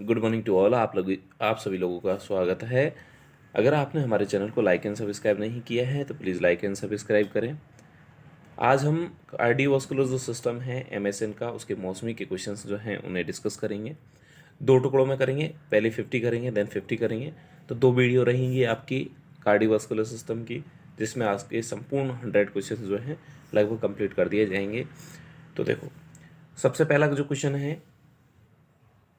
Good morning to all. आप सभी लोगों का स्वागत है। अगर आपने हमारे चैनल को लाइक एंड सब्सक्राइब नहीं किया है तो प्लीज़ लाइक एंड सब्सक्राइब करें। आज हम कार्डियोवास्कुलर जो सिस्टम है एमएसएन का, उसके मौसमी के क्वेश्चंस जो हैं उन्हें डिस्कस करेंगे। दो टुकड़ों में करेंगे, पहले 50 करेंगे देन 50 करेंगे। तो दो वीडियो रहेंगी आपकी कार्डियोवास्कुलर सिस्टम की, जिसमें आज के संपूर्ण 100 क्वेश्चन जो हैं लगभग कंप्लीट कर दिए जाएंगे। तो देखो, सबसे पहला जो क्वेश्चन है,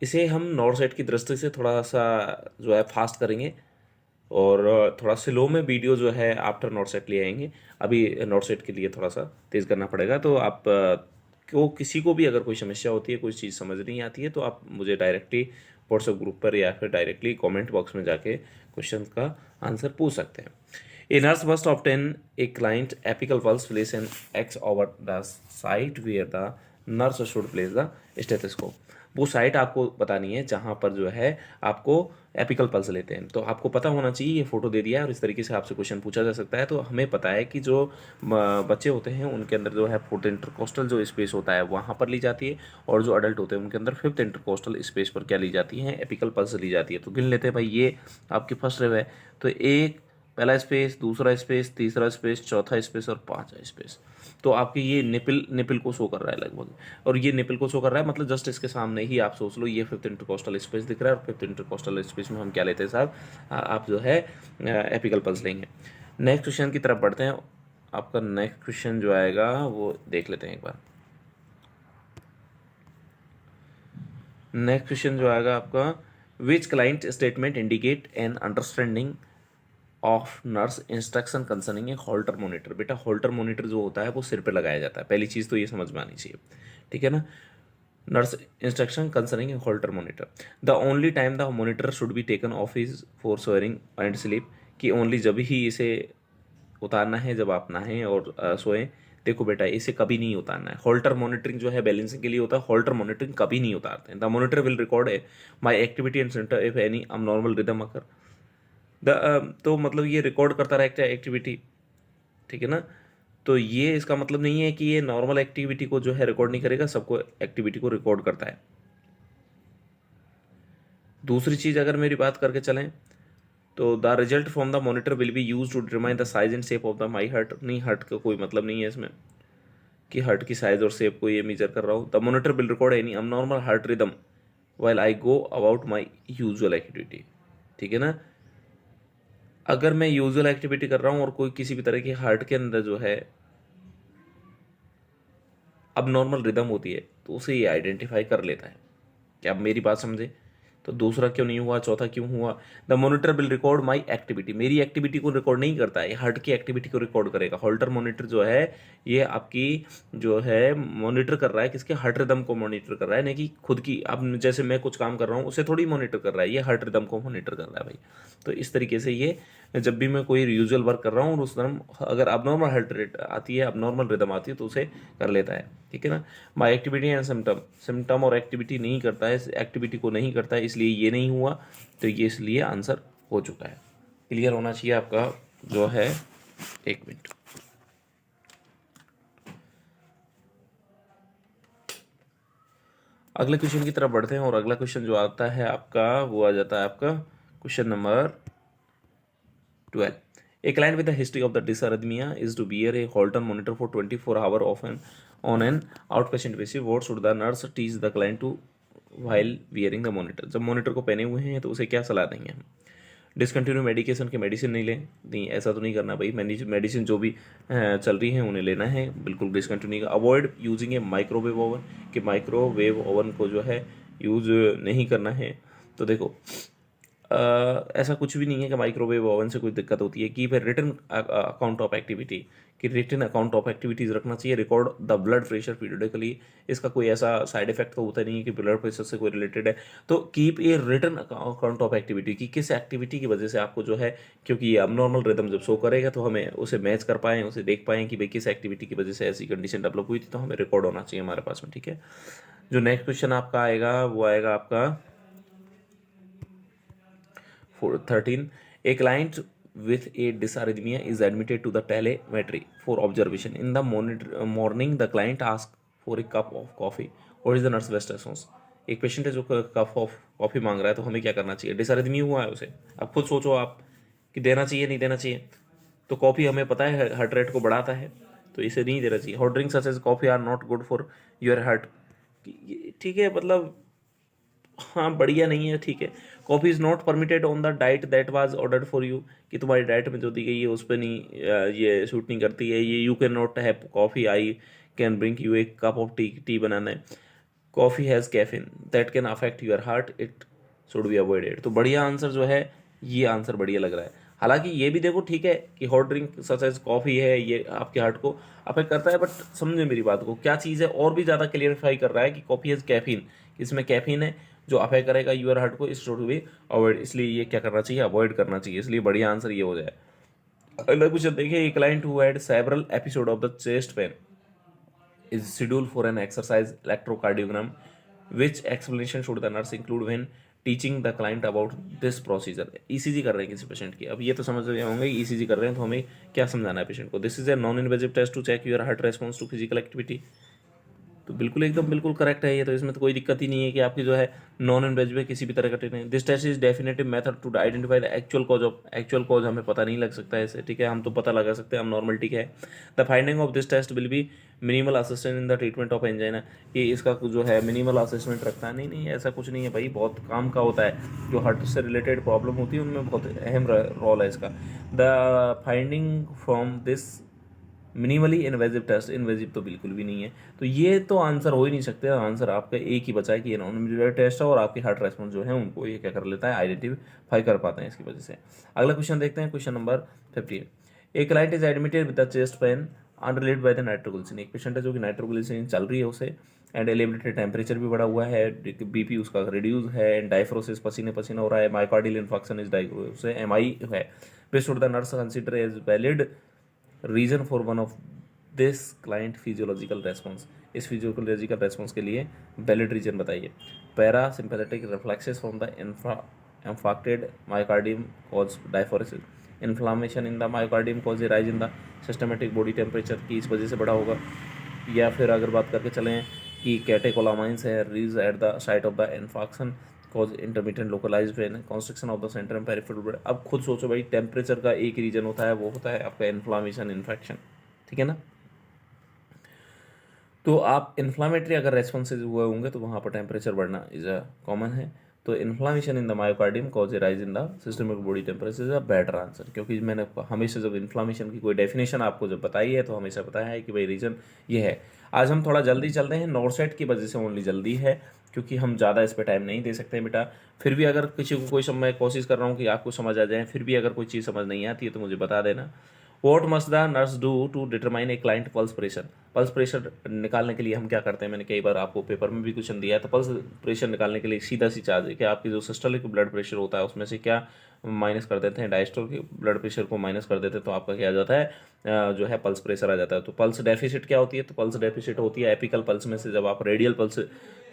इसे हम नॉर्थ साइड की दृष्टि से थोड़ा सा जो है फास्ट करेंगे और थोड़ा स्लो में वीडियो जो है आफ्टर नॉर्थ साइड ले आएंगे। अभी नॉर्थ साइड के लिए थोड़ा सा तेज़ करना पड़ेगा। तो आप को किसी को भी अगर कोई समस्या होती है, कोई चीज़ समझ नहीं आती है, तो आप मुझे डायरेक्टली व्हाट्सएप ग्रुप पर या फिर डायरेक्टली कमेंट बॉक्स में जाके क्वेश्चन का आंसर पूछ सकते हैं। A nurse must obtain a client apical pulse place and X over the site where the nurse should place the stethoscope। वो साइट आपको बतानी है जहाँ पर जो है आपको एपिकल पल्स लेते हैं। तो आपको पता होना चाहिए, ये फोटो दे दिया है और इस तरीके से आपसे क्वेश्चन पूछा जा सकता है। तो हमें पता है कि जो बच्चे होते हैं उनके अंदर जो है फोर्थ इंटरकोस्टल जो स्पेस होता है वहाँ पर ली जाती है, और जो अडल्ट होते हैं उनके अंदर फिफ्थ इंटरकोस्टल स्पेस पर क्या ली जाती है, एपिकल पल्स ली जाती है। तो गिन लेते हैं भाई, ये आपकी फर्स्ट रिव है। तो एक पहला स्पेस, दूसरा स्पेस, तीसरा स्पेस, चौथा स्पेस और पांचवा स्पेस। तो आपकी ये निपिल को शो कर रहा है लगभग, और ये निपिल को शो कर रहा है मतलब जस्ट इसके सामने ही आप सोच लो ये फिफ्थ इंटरकोस्टल स्पेस दिख रहा है। और फिफ्थ इंटरकोस्टल स्पेस में हम क्या लेते हैं साहब, आप जो है एपिकल पल्स लेंगे। नेक्स्ट क्वेश्चन की तरफ बढ़ते हैं। आपका नेक्स्ट क्वेश्चन जो आएगा वो देख लेते हैं एक बार। नेक्स्ट क्वेश्चन जो आएगा आपका, which client statement indicate an understanding of nurse instruction concerning a Holter monitor. बेटा हॉल्टर मोनीटर जो होता है वो सिर पे लगाया जाता है, पहली चीज़ तो ये समझ में आनी चाहिए, ठीक है ना। Nurse instruction concerning a Holter monitor, the only time the monitor should be taken off is for showering and sleep. कि ओनली जब ही इसे उतारना है जब आप नहाएं और सोएं। देखो बेटा, इसे कभी नहीं उतारना है। हॉल्टर मॉनिटरिंग जो है बैलेंसिंग के लिए होता है, हॉल्टर मॉनिटरिंग कभी नहीं उतारते हैं। The monitor will record my activity and centre if any abnormal rhythm occur. तो मतलब ये रिकॉर्ड करता रहता है एक्टिविटी, ठीक है ना। तो ये इसका मतलब नहीं है कि ये नॉर्मल एक्टिविटी को जो है रिकॉर्ड नहीं करेगा, सबको एक्टिविटी को रिकॉर्ड करता है। दूसरी चीज़ अगर मेरी बात करके चलें तो the result from the monitor will be use to determine the size and shape of the my heart. नहीं, हर्ट का कोई मतलब नहीं है इसमें कि हर्ट की साइज और शेप को ये मेजर कर रहा हूँ। The monitor will record any abnormal heart rhythm while I go about my usual activity, ठीक है ना। अगर मैं यूजुअल एक्टिविटी कर रहा हूँ और कोई किसी भी तरह की हार्ट के अंदर जो है अब नॉर्मल रिदम होती है तो उसे ये आइडेंटिफाई कर लेता है। क्या आप मेरी बात समझे। तो दूसरा क्यों नहीं हुआ, चौथा क्यों हुआ। The monitor will record my activity, मेरी एक्टिविटी को रिकॉर्ड नहीं करता है, ये हार्ट की एक्टिविटी को रिकॉर्ड करेगा। हॉल्टर मॉनिटर जो है ये आपकी जो है मॉनिटर कर रहा है किसके, हार्ट रिदम को मॉनिटर कर रहा है, नहीं कि खुद की। अब जैसे मैं कुछ काम कर रहा हूँ उसे थोड़ी मॉनिटर कर रहा है, ये हार्ट रिदम को मॉनिटर कर रहा है भाई। तो इस तरीके से ये जब भी मैं कोई यूजुअल वर्क कर रहा हूँ और उस तरह अगर अबनॉर्मल हार्ट रेट आती है, अबनॉर्मल रिदम आती है तो उसे कर लेता है, ठीक है ना। माई एक्टिविटी एंड सिम्टम, सिम्टम और एक्टिविटी नहीं करता है, एक्टिविटी को नहीं करता है, इसलिए ये नहीं हुआ। तो ये इसलिए आंसर हो चुका है। क्लियर होना चाहिए आपका जो है। एक मिनट, अगले क्वेश्चन की तरफ बढ़ते हैं। और अगला क्वेश्चन जो आता है आपका वो आ जाता है आपका question number 12। A client with a history of the dysarrhythmia is to wear a Holter monitor for 24 hours often on an outpatient basis. What should the nurse teach the client to while wearing the monitor? जब monitor को पहने हुए हैं तो उसे क्या सलाह देंगे हम। डिसकंटिन्यू मेडिकेशन के मेडिसिन नहीं लें, नहीं ऐसा तो नहीं करना भाई। मेडिसिन जो भी चल रही हैं उन्हें लेना है, बिल्कुल डिसकंटिन्यू। अवॉइड यूजिंग ए माइक्रोवेव ओवन, कि माइक्रोवेव ओवन को जो है यूज़ नहीं करना है। तो देखो ऐसा कुछ भी नहीं है कि माइक्रोवेव ओवन से कोई दिक्कत होती है। कि फिर रिटर्न अकाउंट ऑफ एक्टिविटी, कि रिटर्न अकाउंट ऑफ एक्टिविटीज़ रखना चाहिए। Record the blood pressure periodically, इसका कोई ऐसा साइड इफेक्ट तो होता नहीं है कि ब्लड प्रेशर से कोई रिलेटेड है। तो keep a return account of activity, कि किस एक्टिविटी की वजह से आपको जो है, क्योंकि ये अबनॉर्मल रिदम जब शो करेगा तो हमें उसे मैच कर पाएँ, उसे देख पाएँ कि भाई किस एक्टिविटी की वजह से ऐसी कंडीशन डेवलप हुई थी, तो हमें रिकॉर्ड होना चाहिए हमारे पास में, ठीक है। जो नेक्स्ट क्वेश्चन आपका आएगा वो आएगा आपका 13। A client with a dysarrhythmia is admitted to the telemetry for observation. In the morning, the client asks for a cup of coffee. What is the nurse best response? एक patient है जो cup of coffee मांग रहा है, तो हमें क्या करना चाहिए? डिसअरिथमी हुआ है उसे, अब खुद सोचो आप कि देना चाहिए नहीं देना चाहिए। तो कॉफ़ी हमें पता है हार्ट रेट को बढ़ाता है, तो इसे नहीं देना चाहिए। Hot drinks such as coffee are not good for your heart. ठीक है, मतलब हाँ बढ़िया नहीं है, ठीक है। Coffee is not permitted on the diet that was ordered for you, कि तुम्हारी डाइट में जो दी गई है उस पर नहीं, ये शूट नहीं करती है ये। You can not have coffee, I can bring you a cup of tea, tea बनाना है। Coffee has caffeine that can affect your heart, it should be avoided. तो बढ़िया आंसर जो है, ये आंसर बढ़िया लग रहा है। हालांकि ये भी देखो ठीक है कि hot drink such as coffee है, ये आपके हार्ट को अफेक्ट करता है, बट समझे मेरी बात को, क्या चीज़ है और भी ज़्यादा क्लियरिफाई कर रहा है कि कॉफ़ी हैज़ कैफीन, इसमें कैफीन है जो अफेक्ट करेगा यूर हार्ट को, इस शुड बी अवॉइड, इसलिए ये क्या करना चाहिए? अवॉइड करना चाहिए। इसलिए बढ़िया आंसर ये हो जाए। अगला क्वेश्चन देखिए, ए client who had several episode of the chest pen is scheduled for an exercise electrocardiogram. Which explanation should the nurse include when teaching the client about this procedure? ECG कर रहे हैं किसी patient की। अब ये तो समझ रहे होंगे ईसीजी कर रहे हैं तो हमें क्या समझाना है पेशेंट को? This is a non invasive test to check your heart response to physical activity. तो बिल्कुल एकदम बिल्कुल करेक्ट है ये, तो इसमें तो कोई दिक्कत ही नहीं है कि आपकी जो है नॉन इन्वेजिव किसी भी तरह का treatment. This test is definitive method to identify the actual cause of, actual cause हमें पता नहीं लग सकता है ऐसे, ठीक है, हम तो पता लगा सकते हैं, हम नॉर्मल ठीक है। The finding of this test will be minimal assistant in the treatment of angina, कि इसका जो है मिनिमल असिस्टेंट रखता है। नहीं नहीं, ऐसा कुछ नहीं है भाई, बहुत काम का होता है। जो हार्ट से रिलेटेड प्रॉब्लम होती है उनमें बहुत अहम रोल है इसका। The finding from this minimally invasive test, invasive तो बिल्कुल भी नहीं है, तो ये तो आंसर हो ही नहीं सकते। आंसर आपका एक ही बचा है कि ये नॉन इन्वेजिव टेस्ट है और आपकी हार्ट रेस्पॉन्स जो है उनको ये क्या कर लेता है? आइडेंटिफाई कर पाते हैं इसकी वजह से। अगला क्वेश्चन देखते हैं, question number 58। A client is admitted with the chest pain unrelated by the nitroglycerin. एक पेशेंट है जो कि नाइट्रोग्लिसरीन चल रही है उसे, एंड एलिवेटेड टेम्परेचर भी बढ़ा हुआ है, बीपी उसका रिड्यूस है, एंड डायफ्रोसिस पसीने पसीना हो रहा है, मायोकार्डियल इन्फेक्शन इज डायग्नोसिस है, एमआई है। Which should the nurse consider as valid reason for one of this client physiological response. इस फिजियोलॉजिकल रेस्पॉन्स के लिए वैलिड रीजन बताइए। Parasympathetic reflexes from the infarcted myocardium cause diaphoresis. Inflammation in the myocardium cause a rise in the systematic body temperature, की इस वजह से बढ़ा होगा। या फिर अगर बात करके चलें कि कैटेकोलामाइंस है, release at the site of the infection cause intermediate localize pain, construction of the centre and peripheral. अब खुद सोचो भाई, टेम्परेचर का एक रीजन होता है, वो होता है आपका इन्फ्लामेशन, इन्फेक्शन, ठीक है ना। तो आप इन्फ्लामेटरी अगर रेस्पॉन्सेज हुए होंगे तो वहाँ पर टेम्परेचर बढ़ना इज अ कॉमन है। तो inflammation in the myocardium cause a rise in the systemic body temperature is a better answer, क्योंकि मैंने हमेशा जब इन्फ्लामेशन की कोई डेफिनेशन आपको जब बताई है तो हमेशा बताया है कि भाई रीजन ये है। आज हम थोड़ा जल्दी चलते हैं, नॉर्सेट की वजह से ओनली जल्दी है, क्योंकि हम ज़्यादा इस पर टाइम नहीं दे सकते बेटा। फिर भी अगर किसी को कोई मैं कोशिश कर रहा हूँ कि आपको समझ आ जाए, फिर भी अगर कोई चीज़ समझ नहीं आती है तो मुझे बता देना। What must the nurse do to determine a client pulse pressure. Pulse pressure निकालने के लिए हम क्या करते हैं, मैंने कई बार आपको पेपर में भी क्वेश्चन दिया है। तो पल्स प्रेशर निकालने के लिए सीधा सी चार्ज है कि आपकी जो सिस्टोलिक ब्लड प्रेशर होता है उसमें से क्या माइनस कर देते हैं, डायस्टोलिक ब्लड प्रेशर को माइनस कर देते हैं, तो आपका क्या आ जाता है, जो है पल्स प्रेशर आ जाता है। तो पल्स डेफिसिट क्या होती है? तो पल्स डेफिसिट होती है एपिकल पल्स में से जब आप रेडियल पल्स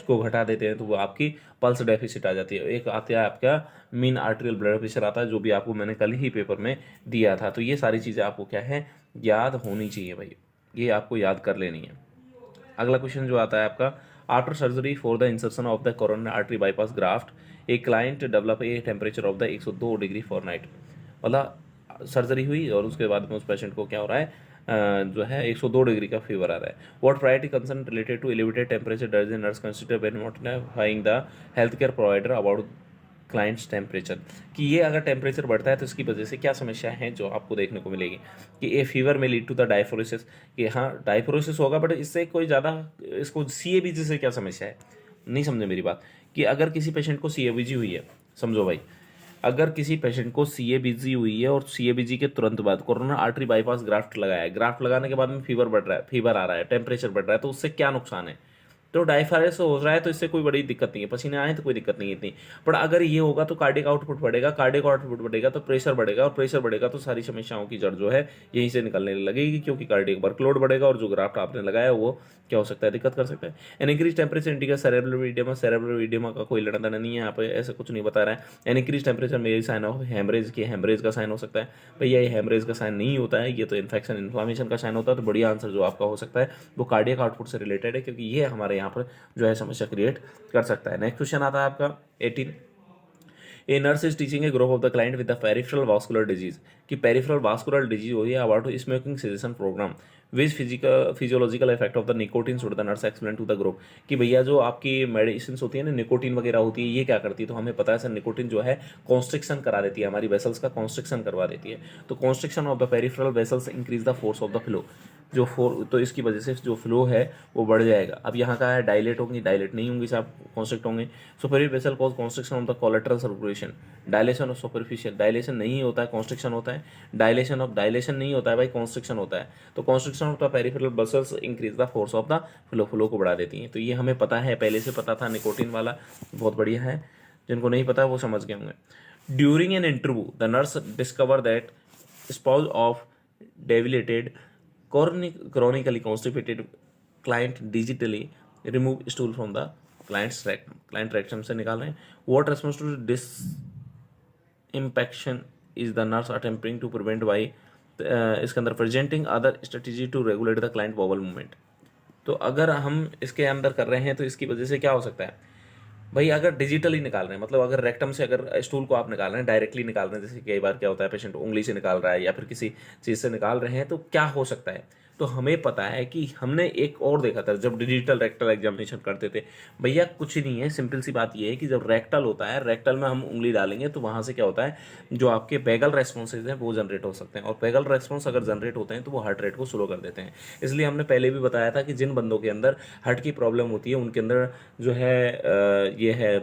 को घटा देते हैं तो वो आपकी पल्स डेफिसिट आ जाती है। एक आता है आपका मीन आर्टेरियल ब्लड प्रेशर आता है, जो भी आपको मैंने कल ही पेपर में दिया था। तो ये सारी चीज़ें आपको क्या है, याद होनी चाहिए भाई, ये आपको याद कर लेनी है। अगला क्वेश्चन जो आता है आपका, after surgery for the insertion of the coronary artery bypass graft A client develop a temperature of the 102 degree Fahrenheit. मतलब सर्जरी हुई और उसके बाद में उस पेशेंट को क्या हो रहा है, जो है 102 डिग्री का फीवर आ रहा है। What priority concern related to elevated temperature does the nurse consider when notifying the health care provider about client's temperature, कि ये अगर टेम्परेचर बढ़ता है तो इसकी वजह से क्या समस्या है जो आपको देखने को मिलेगी। कि ए फीवर में लीड टू द डायफोरेसिस, कि हाँ डायफोरेसिस होगा, बट इससे कोई ज़्यादा इसको सीएबीजी से क्या समस्या है, नहीं समझे मेरी बात। कि अगर किसी पेशेंट को सीएबीजी हुई है, समझो भाई, अगर किसी पेशेंट को सीएबीजी हुई है और सीएबीजी के तुरंत बाद कोरोना आर्टरी बाईपास ग्राफ्ट लगाया है, ग्राफ्ट लगाने के बाद में फीवर बढ़ रहा है, फीवर आ रहा है, टेम्परेचर बढ़ रहा है, तो उससे क्या नुकसान है? तो डायफारेस हो रहा है तो इससे कोई बड़ी दिक्कत नहीं है, पसीने आए तो कोई दिक्कत नहीं है इतनी। पर अगर ये होगा तो कार्डिक आउटपुट बढ़ेगा, कार्डिक आउटपुट बढ़ेगा तो प्रेशर बढ़ेगा, और प्रेशर बढ़ेगा तो सारी समस्याओं की जड़ जो है यहीं से निकलने लगेगी, क्योंकि कार्डिक वर्कलोड बढ़ेगा और जो ग्राफ्ट आपने लगाया वो क्या हो सकता है, दिक्कत कर सकता है। An increase temperature indicate cerebral oedema, cerebral oedema का कोई लेना देना नहीं है यहाँ पे, ऐसा कुछ नहीं बता रहा है। एन इंक्रीज टेम्परेचर में यही साइन ऑफ हेमरेज की, हेमरेज का साइन हो सकता है। भैया ये हेमरेज का साइन नहीं होता है, ये तो इन्फेक्शन इन्फ्लामेशन का साइन होता है। तो बढ़िया आंसर जो आपका हो सकता है वो कार्डियक आउटपुट से रिलेटेड है, क्योंकि ये हमारे यहाँ पर जो है समस्या क्रिएट कर सकता है। नेक्स्ट क्वेश्चन आता है आपका 18। A nurse is teaching a group of the client with the peripheral vascular disease, कि पेरिफेरल वास्कुलर डिजीज हो रही है about smoking cessation program which physiological effect of the nicotine should the nurse explain to the group, कि भैया जो आपकी medicine होती है ना, निकोटीन वगैरह होती है, ये क्या करती है, तो हमें पता है सर निकोटीन जो है कॉन्स्ट्रिक्शन करा देती है, हमारी वेसल्स का कॉन्स्ट्रिक्शन करवा देती है। तो constriction of the peripheral vessels increase the force of the flow, जो तो इसकी वजह से जो फ्लो है वो बढ़ जाएगा। अब यहाँ का है डायलेट होंगी, डायलेट नहीं होंगी साहब, कॉन्स्ट्रिक्ट होंगे। Superior vessel cause constriction of the collateral circulation, dilation of superficial, dilation नहीं होता है कॉन्स्ट्रिक्शन होता है, डायलेशन नहीं होता है भाई, कॉन्स्ट्रिक्शन होता है। तो constriction of the peripheral vessels increase the force of the flow को बढ़ा देती हैं। तो ये हमें पता है, पहले से पता था, निकोटीन वाला बहुत बढ़िया है, जिनको नहीं पता वो समझ गए होंगे। During an interview the nurse discover that spouse of debilitated chronically constipated client digitally remove stool from the client's rectum, client rectum से निकाल रहे हैं। what response to this impaction is the nurse attempting to prevent by इसके अंदर presenting other strategy to regulate the client bowel movement। तो अगर हम इसके अंदर कर रहे हैं तो इसकी वजह से क्या हो सकता है भाई, अगर डिजिटली निकाल रहे हैं, मतलब अगर रेक्टम से अगर स्टूल को आप निकाल रहे हैं, डायरेक्टली निकाल रहे हैं, जैसे कई बार क्या होता है पेशेंट उंगली से निकाल रहा है या फिर किसी चीज़ से निकाल रहे हैं, तो क्या हो सकता है। तो हमें पता है कि हमने एक और देखा था जब डिजिटल रेक्टल एग्जामिनेशन करते थे, भैया कुछ नहीं है, सिंपल सी बात ये है कि जब रेक्टल होता है, रेक्टल में हम उंगली डालेंगे तो वहाँ से क्या होता है, जो आपके बेगल रेस्पॉन्सेज हैं वो जनरेट हो सकते हैं, और बेगल रेस्पॉन्स अगर जनरेट होते हैं तो वो हार्ट रेट को स्लो कर देते हैं। इसलिए हमने पहले भी बताया था कि जिन बंदों के अंदर हार्ट की प्रॉब्लम होती है उनके अंदर जो है ये है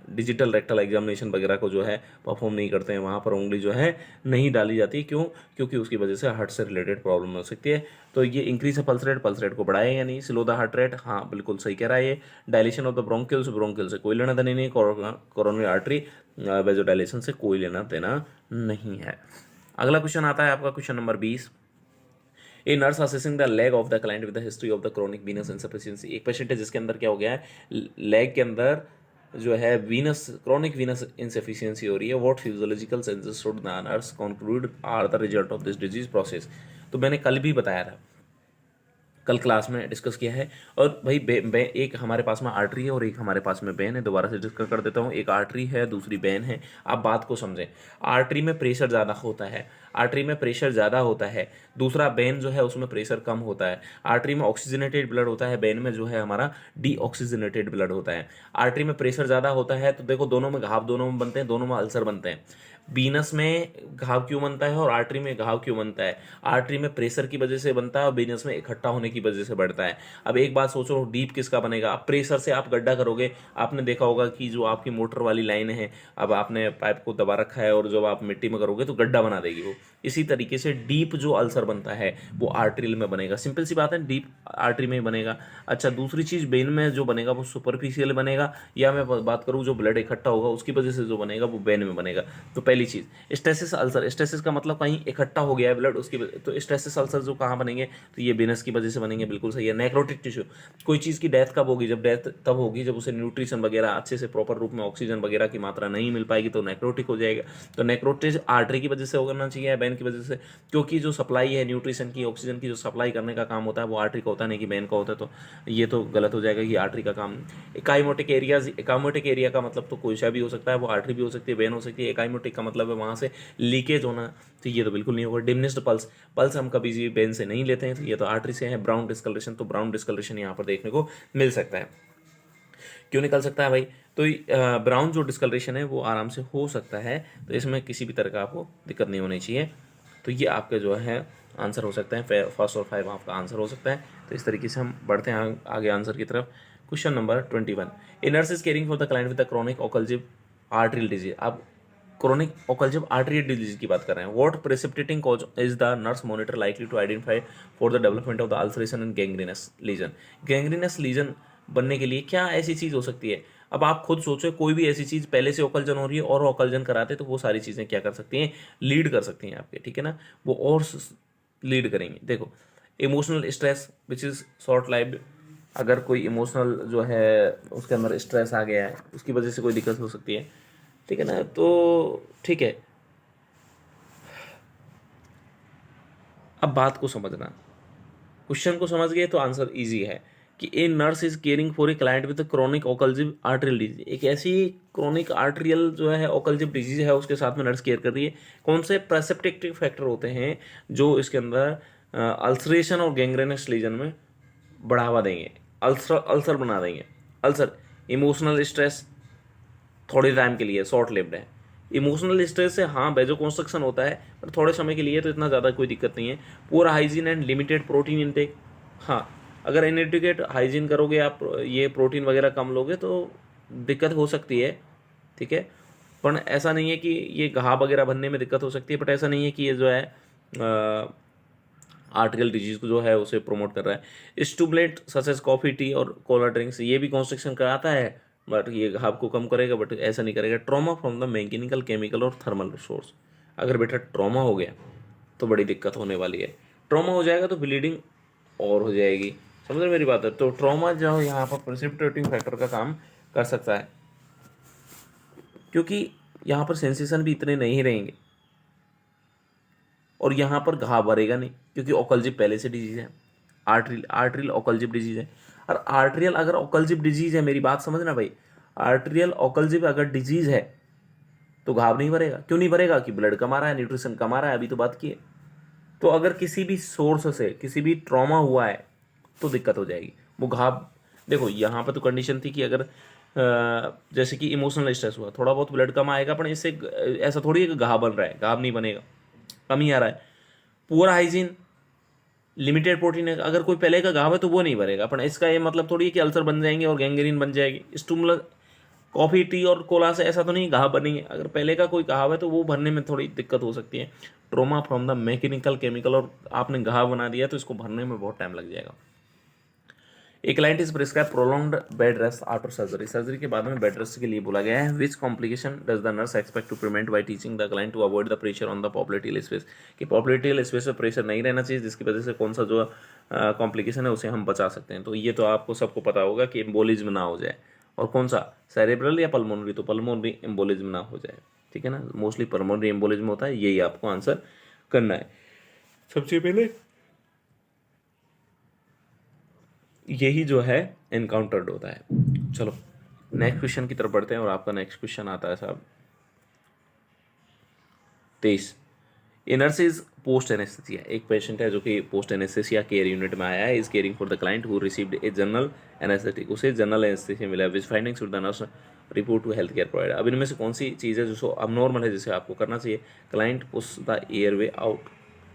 डिजिटल रेक्टल एग्जामिनेशन वगैरह को जो है परफॉर्म नहीं करते हैं, वहाँ पर उंगली जो है नहीं डाली जाती। क्यों? क्योंकि उसकी वजह से हार्ट से रिलेटेड प्रॉब्लम हो सकती है। तो ये इंक्रीज है पल्स रेट को बढ़ाए या नहीं, स्लो द हार्ट रेट, हाँ बिल्कुल सही कह रहा है ये। डायलेशन ऑफ द ब्रोंकिल से कोई लेना देना नहीं, कोरोनरी आर्टरी वेजोडाइलेशन से कोई लेना देना नहीं है। अगला क्वेश्चन आता है आपका question number 20। A nurse assessing the leg of the client with the history of the chronic Venus insufficiency, एक पेशेंट है जिसके अंदर क्या हो गया है, लेग के अंदर जो है क्रोनिक वीनस इनसफिशिएंसी हो रही है। What physiological senses should the nurse conclude are the result of this disease process. तो मैंने कल भी बताया था, कल क्लास में डिस्कस किया है। और भाई एक हमारे पास में आर्टरी है और एक हमारे पास में वेन है, दोबारा से डिस्कस कर देता हूँ। एक आर्टरी है, दूसरी वेन है। आप बात को समझें, आर्टरी में प्रेशर ज़्यादा होता है, आर्टरी में प्रेशर ज़्यादा होता है। दूसरा वेन जो है उसमें प्रेशर कम होता है। आर्टरी में ऑक्सीजनेटेड ब्लड होता है, वेन में जो है हमारा डीऑक्सीजनेटेड ब्लड होता है। आर्टरी में प्रेशर ज़्यादा होता है तो देखो दोनों में घाव दोनों में बनते हैं, दोनों में अल्सर बनते हैं। वीनस में घाव क्यों बनता है और आर्टरी में घाव क्यों बनता है? आर्टरी में प्रेशर की वजह से बनता है और वीनस में इकट्ठा होने की वजह से बढ़ता है। अब एक बात सोचो, डीप किसका बनेगा? अब प्रेशर से आप गड्ढा करोगे, आपने देखा होगा कि जो आपकी मोटर वाली लाइन है, अब आपने पाइप को दबा रखा है और जब आप मिट्टी में करोगे तो गड्ढा बना देगी वो। इसी तरीके से डीप जो अल्सर बनता है वो आर्टरील में बनेगा। सिंपल सी बात है, डीप आर्टरी में ही बनेगा। अच्छा, दूसरी चीज़ वेन में जो बनेगा वो सुपरफिशियल बनेगा, या मैं बात करूँ जो ब्लड इकट्ठा होगा उसकी वजह से जो बनेगा वो वेन में बनेगा। तो पहली चीज़ स्टेसिस अल्सर, स्टेसिस का मतलब कहीं इकट्ठा हो गया है ब्लड उसकी तो स्टेसिस अल्सर जो कहाँ बनेंगे, तो ये वेनस की वजह से बनेंगे, बिल्कुल सही है। नेक्रोटिक टिश्यू, कोई चीज़ की डेथ कब होगी? जब डेथ तब होगी जब उसे न्यूट्रिशन वगैरह अच्छे से प्रॉपर रूप में ऑक्सीजन वगैरह की मात्रा नहीं मिल पाएगी, तो नेक्रोटिक हो जाएगा। तो नेक्रोटिक आर्टरी की वजह से होना चाहिए या वेन की वजह से, क्योंकि जो सप्लाई है न्यूट्रिशन की, ऑक्सीजन की जो सप्लाई करने का काम होता है वो आर्टरी का होता है, नहीं कि वेन का होता है। तो ये तो गलत हो जाएगा कि आर्टरी का काम। एकाइमोटिक एरिया का मतलब तो कोई सा भी हो सकता है, वो आर्टरी भी हो सकती है, वेन हो सकती है। एकाइमोटिक का मतलब है वहाँ से लीकेज होना, तो ये तो बिल्कुल नहीं होगा। डिमिनिश्ड पल्स हम कभी भी वेन से नहीं लेते हैं, तो ये तो आर्टरी से है। ब्राउन डिस्कलरेशन, तो ब्राउन डिस्कलरेशन यहाँ पर देखने को मिल सकता है। क्यों निकल सकता है भाई? तो ब्राउन जो डिस्कलरेशन है वो आराम से हो सकता है, तो इसमें किसी भी तरह का आपको दिक्कत नहीं होनी चाहिए। तो ये आपके जो है आंसर हो सकते हैं, फर्स्ट और 5 आपका आंसर हो सकता है। तो इस तरीके से हम बढ़ते हैं आगे आंसर की तरफ। Question number 21। A nurse is caring for the client with the chronic occlusive arterial disease. अब क्रोनिक ओकल्जिव आर्टरियल डिजीज की बात कर रहे हैं। What precipitating cause is the nurse monitor likely to identify for the development of the ulceration and gangrenous lesion. Gangrenous lesion बनने के लिए क्या ऐसी चीज़ हो सकती है? अब आप खुद सोचो, कोई भी ऐसी चीज़ पहले से ओकलजन हो रही है और ओकलजन कराते तो वो सारी चीज़ें क्या कर सकती हैं, लीड कर सकती हैं आपके, ठीक है ना, वो और लीड करेंगे। देखो, emotional stress which is short lived, अगर कोई इमोशनल जो है उसके अंदर स्ट्रेस आ गया है उसकी वजह से कोई दिक्कत हो सकती है, ठीक है ना। तो ठीक है, अब बात को समझना, क्वेश्चन को समझ गए तो आंसर इजी है। कि a nurse is caring for a client with chronic occlusive arterial disease, एक ऐसी क्रोनिक आर्टरियल जो है ओकल्जिव डिजीज है उसके साथ में नर्स केयर कर रही है। कौन से प्रेसिपिटेटिव फैक्टर होते हैं जो इसके अंदर अल्सरेशन और गैंग्रेनस लीजन में बढ़ावा देंगे, अल्सर बना देंगे। अल्सर, इमोशनल स्ट्रेस थोड़े टाइम के लिए शॉर्ट लिव्ड है। इमोशनल स्ट्रेस से हाँ वेजो कंस्ट्रक्शन होता है पर थोड़े समय के लिए, तो इतना ज़्यादा कोई दिक्कत नहीं है। Poor hygiene and limited protein intake, हाँ अगर इनएडिक्वेट हाइजीन करोगे आप, ये प्रोटीन वगैरह कम लोगे तो दिक्कत हो सकती है, ठीक है। पर ऐसा नहीं है कि ये घाव वगैरह बनने में दिक्कत हो सकती है, बट ऐसा नहीं है कि ये जो है आर्टिकल डिजीज को जो है उसे प्रमोट कर रहा है। Stimulant such as coffee, tea और कोला ड्रिंक्स, ये भी कॉन्स्ट्रिक्शन कराता है बट ये घाव को कम करेगा, बट ऐसा नहीं करेगा। Trauma from the mechanical, chemical और थर्मल सोर्स, अगर बेटा ट्रॉमा हो गया तो बड़ी दिक्कत होने वाली है। ट्रॉमा हो जाएगा तो ब्लीडिंग और हो जाएगी, समझ रहे मेरी बात है। तो ट्रॉमा जो यहाँ पर प्रेसिपिटेटिंग फैक्टर का काम कर सकता है, क्योंकि यहाँ पर सेंसेशन भी इतने नहीं रहेंगे और यहाँ पर घाव भरेगा नहीं, क्योंकि ओकल्जिव पहले से डिजीज है, आर्टरियल ओकल्जिव डिजीज है। और आर्टरियल अगर ओकल्जिव डिजीज है, मेरी बात समझना भाई, आर्टरियल ओकल्जिव अगर डिजीज है तो घाव नहीं भरेगा। क्यों नहीं भरेगा? कि ब्लड कम आ रहा है, न्यूट्रिशन कम आ रहा है, अभी तो बात की है। तो अगर किसी भी सोर्स से किसी भी ट्रॉमा हुआ है तो दिक्कत हो जाएगी। वो घाव, देखो यहाँ पर तो कंडीशन थी कि अगर जैसे कि इमोशनल स्ट्रेस हुआ, थोड़ा बहुत ब्लड कम आएगा, पर इससे ऐसा थोड़ी है कि घाव बन रहा है, घाव नहीं बनेगा, कम ही आ रहा है। पुअर हाइजीन, लिमिटेड प्रोटीन है, अगर कोई पहले का घाव है तो वो नहीं भरेगा, पर इसका ये मतलब थोड़ी है कि अल्सर बन जाएंगे और गैंग्रीन बन जाएगी। स्टूमुलस, कॉफ़ी, टी और कोला से ऐसा तो नहीं घाव बनेंगे, अगर पहले का कोई घाव है तो वो भरने में थोड़ी दिक्कत हो सकती है। Trauma from the mechanical, chemical, और आपने घाव बना दिया तो इसको भरने में बहुत टाइम लग जाएगा। एक client is prescribe prolonged bed rest after surgery, surgery के बाद में बेड रेस्ट के लिए बोला गया है। Which complication does the nurse expect to prevent by teaching the client to avoid the pressure on the popliteal space, कि popliteal space पे प्रेशर नहीं रहना चाहिए, जिसकी वजह से कौन सा जो कॉम्प्लिकेशन है उसे हम बचा सकते हैं। तो ये तो आपको सबको पता होगा कि एम्बोलिज्म ना हो जाए, और कौन सा, सेरेब्रल या पल्मोनरी, तो पल्मोनरी एम्बोलिज्म ना हो जाए, ठीक है ना। मोस्टली पल्मोनरी एम्बोलिज्म होता है, यही आपको आंसर करना है। सबसे पहले यही जो है एनकाउंटर्ड होता है। चलो नेक्स्ट क्वेश्चन की तरफ बढ़ते हैं, और आपका नेक्स्ट क्वेश्चन आता है साहब 23। ए नर्स इज पोस्ट एनेस्थेसिया, एक पेशेंट है जो कि पोस्ट एनेस्थेसिया केयर यूनिट में आया है, is caring for the client who received a general anaesthetic, उसे जनरल एनेस्थेसिया मिला है। Which findings should the nurse report to health care provider, अब इनमें से कौन सी चीज़ है जो अबनॉर्मल है जिसे आपको करना चाहिए। Client push the airway out,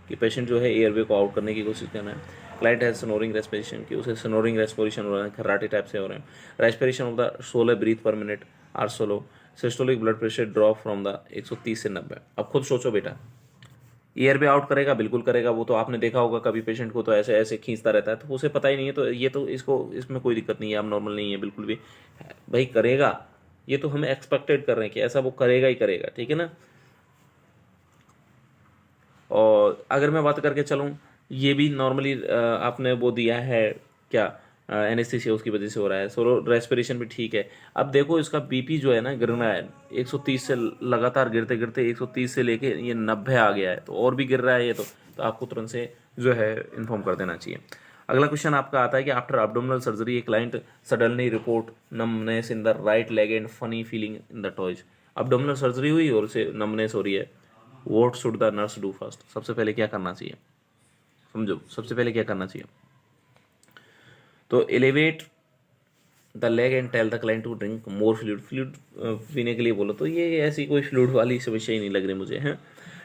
कि पेशेंट जो है एयरवे को आउट करने की कोशिश करना है। क्लाइंट है स्नोरिंग रेस्पिरेशन, की उसे स्नोरिंग रेस्पिरेशन हो रहा है, खर्राटे टाइप से हो रहे हैं। Respiration of the 16 breath per minute are slow. Systolic blood pressure drop from the 130 से 90। अब खुद सोचो बेटा, ईयर वे आउट करेगा, बिल्कुल करेगा, वो तो आपने देखा होगा कभी पेशेंट को तो ऐसे ऐसे खींचता रहता है, तो उसे पता ही नहीं है, तो ये तो इसको इसमें कोई दिक्कत नहीं है, अब नॉर्मल नहीं है बिल्कुल भी, भाई करेगा, ये तो हम एक्सपेक्टेड कर रहे हैं कि ऐसा वो करेगा ही करेगा, ठीक है ना। और अगर मैं बात करके चलूँ, ये भी नॉर्मली आपने वो दिया है क्या, एनेस्थीसिया उसकी वजह से हो रहा है, सोलो रेस्पिरेशन भी ठीक है। अब देखो इसका बीपी जो है ना गिर रहा है 130 से, लगातार गिरते गिरते 130 से लेके ये 90 आ गया है, तो और भी गिर रहा है ये, तो आपको तुरंत से जो है इन्फॉर्म कर देना चाहिए। अगला क्वेश्चन आपका आता है कि after abdominal surgery a client suddenly report numbness in the right leg and funny feeling in the toys. Abdominal surgery हुई और उसे नमनेस हो रही है, what should the nurse do first, सबसे पहले क्या करना चाहिए, समझो सबसे पहले क्या करना चाहिए। तो elevate the leg and tell the client to drink more fluid, fluid पीने के लिए बोलो, तो ये ऐसी कोई फ्लूइड वाली समस्या ही नहीं लग रही मुझे है।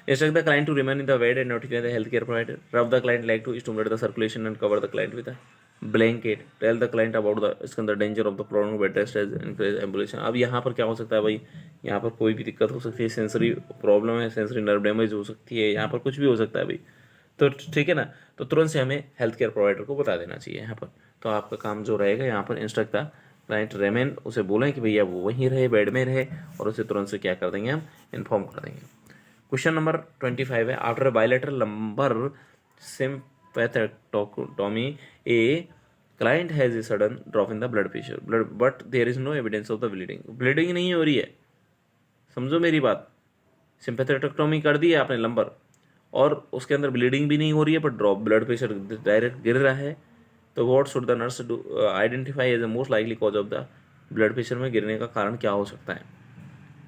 Instruct the client to remain in the bed and notify the health care provider. Rub the client leg to stimulate the circulation and cover the client with blanket. Tell the client about the इसके अंदर danger of the prolong bed rest as increase ambulation. अब यहाँ पर क्या हो सकता है भाई, यहाँ पर कोई भी दिक्कत हो सकती है, सेंसरी प्रॉब्लम है, सेंसरी नर्व डैमेज हो सकती है, यहाँ पर कुछ भी हो सकता है भाई, तो ठीक है ना। तो तुरंत से हमें हेल्थ केयर प्रोवाइडर को बता देना चाहिए यहाँ पर। तो आपका काम जो रहेगा यहाँ पर, इंस्ट्रक्ट द क्लाइंट रेमेन, उसे बोलें कि भैया वो वहीं रहे, बेड में रहे, और उसे तुरंत से क्या कर देंगे, हम इन्फॉर्म कर देंगे। क्वेश्चन नंबर 25 है, after bilateral lumbar sympathectomy a client has a sudden drop in the blood pressure blood but there is no evidence of the bleeding, bleeding नहीं हो रही है, समझो मेरी बात। सिम्पैथेक्टोमी कर दी है आपने लंबर, और उसके अंदर ब्लीडिंग भी नहीं हो रही है, पर ड्रॉप ब्लड प्रेशर डायरेक्ट गिर रहा है, तो what should the nurse do identify as the most likely cause of the blood pressure में गिरने का कारण क्या हो सकता है।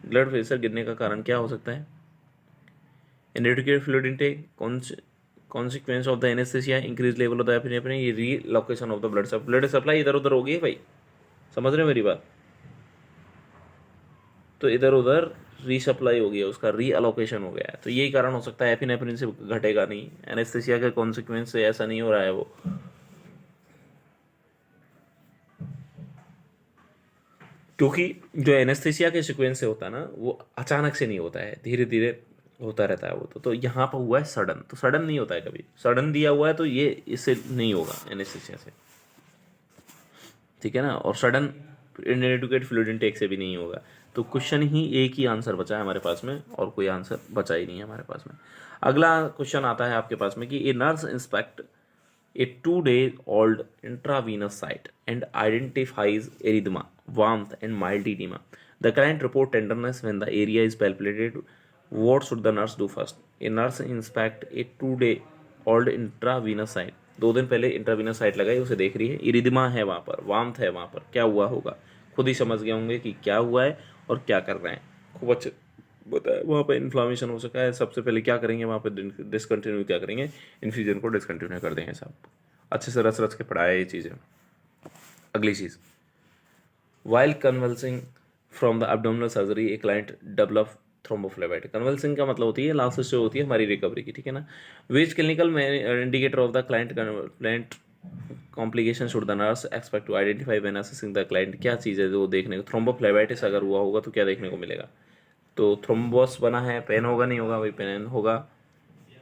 ब्लड प्रेशर गिरने का कारण क्या हो सकता है। Inadequate fluid intake, consequence of the anaesthesia, increase level of the epinephrine, ये relocation of the blood supply इधर उधर हो गई है भाई, समझ रहे हो मेरी बात। तो इधर उधर रीसप्लाई हो गया, उसका रीअलोकेशन हो गया है, तो यही कारण हो सकता है। एपिनेफ्रिन से घटेगा नहीं, एनेस्थीसिया के कॉन्सिक्वेंस से ऐसा नहीं हो रहा है वो। क्योंकि जो एनेस्थीसिया के सीक्वेंस से होता है ना, वो अचानक से नहीं होता है, धीरे धीरे होता रहता है वो। तो यहाँ पर हुआ है सडन, तो सडन नहीं होता है कभी, सडन दिया हुआ है तो ये इससे नहीं होगा एनेस्थीसिया से, ठीक है ना। और सडन इनएडिक्वेट फ्लूइड इनटेक से भी नहीं होगा। तो क्वेश्चन ही एक ही आंसर बचा है हमारे पास में, और कोई आंसर बचा ही नहीं है हमारे पास में। अगला क्वेश्चन आता है आपके पास में कि a nurse inspect a 2-day-old intravenous site and identifies erythema, warmth, and mild edema. The client report tenderness when the area is palpated. What should the nurse do first? A nurse inspect a 2-day-old intravenous site. 2 दिन पहले intravenous site लगाई, उसे देख रही है, इरिदिमा है वहाँ पर, वार्मथ है वहाँ पर, क्या हुआ होगा खुद ही समझ गए होंगे कि क्या हुआ है और क्या कर रहे हैं। खूब अच्छे बताया, वहाँ पर इन्फ्लामेशन हो सका है। सबसे पहले क्या करेंगे वहाँ पर, डिसकंटिन्यू क्या करेंगे, इन्फ्यूजन को डिसकंटिन्यू कर देंगे साहब। अच्छे से रच रच के पढ़ाया ये चीज़ें। अगली चीज़, while convalescing from the abdominal surgery a client develop thrombophlebitis. Convalescing का मतलब होती है लास्ट स्टेज होती है हमारी रिकवरी की, ठीक है ना। Which clinical indicator of the client complication should the nurse expect to identify when assessing the client. क्या चीज़ है जो देखने को, थ्रोम्बोफ्लेबाइटिस अगर हुआ होगा तो क्या देखने को मिलेगा। तो थ्रोम्बोस बना है, पेन होगा नहीं होगा भाई, पेन होगा।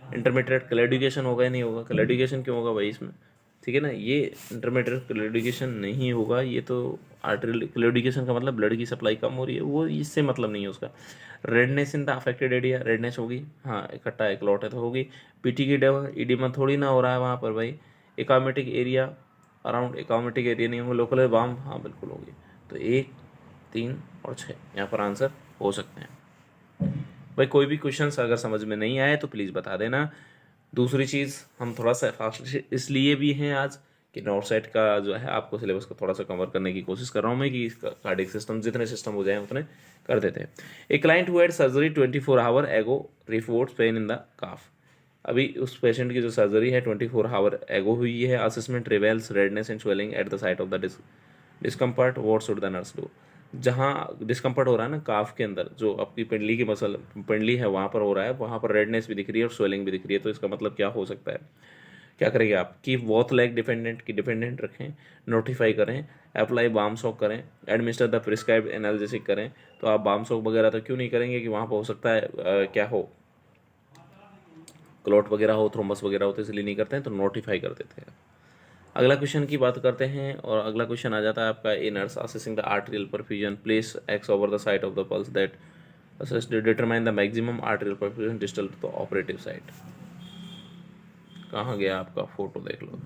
इंटरमीडिएट क्लैडिकेशन होगा या नहीं होगा, क्लैडिकेशन क्यों होगा भाई इसमें, ठीक है ना। ये इंटरमीडिएट क्लैडिकेशन नहीं होगा, ये तो आर्टरियल क्लैडिकेशन का मतलब ब्लड की सप्लाई कम हो रही है, वो इससे मतलब नहीं है उसका। Redness in the affected area, redness होगी, हाँ इकट्ठा एक लौट है तो होगी। पीटी की इडीमा थोड़ी ना हो रहा है वहाँ पर भाई। एकामेटिक एरिया अराउंड, एकामेटिक एरिया नहीं होगा, लोकल वाम, हाँ बिल्कुल होगी। तो 1, 3 और 6 यहाँ पर आंसर हो सकते हैं भाई। कोई भी क्वेश्चन अगर समझ में नहीं आए तो प्लीज़ बता देना। दूसरी चीज़, हम थोड़ा सा फास्ट इसलिए भी हैं आज कि नॉर्थ साइड का जो है आपको सिलेबस को थोड़ा सा कवर करने की कोशिश कर रहा हूँ मैं, कि कार्डिक सिस्टम जितने सिस्टम हो जाए उतने कर देते हैं। ए client who had surgery 24 our एगो रिपोर्ट्स पेन इन द काफ। अभी उस पेशेंट की जो सर्जरी है 24 आवर एगो हुई है। Assessment reveals redness and swelling eight the site of the discomfort, what should the nurse do. जहाँ डिस्कम्फर्ट हो रहा है ना काफ के अंदर, जो आपकी पिंडली की मसल पिंडली है वहाँ पर हो रहा है, वहाँ पर रेडनेस भी दिख रही है और स्वेलिंग भी दिख रही है। तो इसका मतलब क्या हो सकता है, क्या करेंगे आप कि बोथ लेग डिपेंडेंट की डिपेंडेंट रखें, नोटिफाई करें, अप्लाई बाम सॉक करें, एडमिनिस्टर द प्रिस्क्राइब एनाल्जेसिक करें। तो आप बाम सॉक वगैरह तो क्यों नहीं करेंगे कि वहाँ पर हो सकता है क्या हो, क्लॉट वगैरह हो, थ्रोम्बस वगैरह हो, तो इसलिए नहीं करते हैं, तो नोटिफाई कर देते हैं। अगला क्वेश्चन की बात करते हैं, और अगला क्वेश्चन आ जाता है आपका, a nurse assessing the arterial perfusion place X over the site of the pulse that assess determine the maximum arterial perfusion distal to the operative site. कहाँ गया आपका फोटो, देख लो।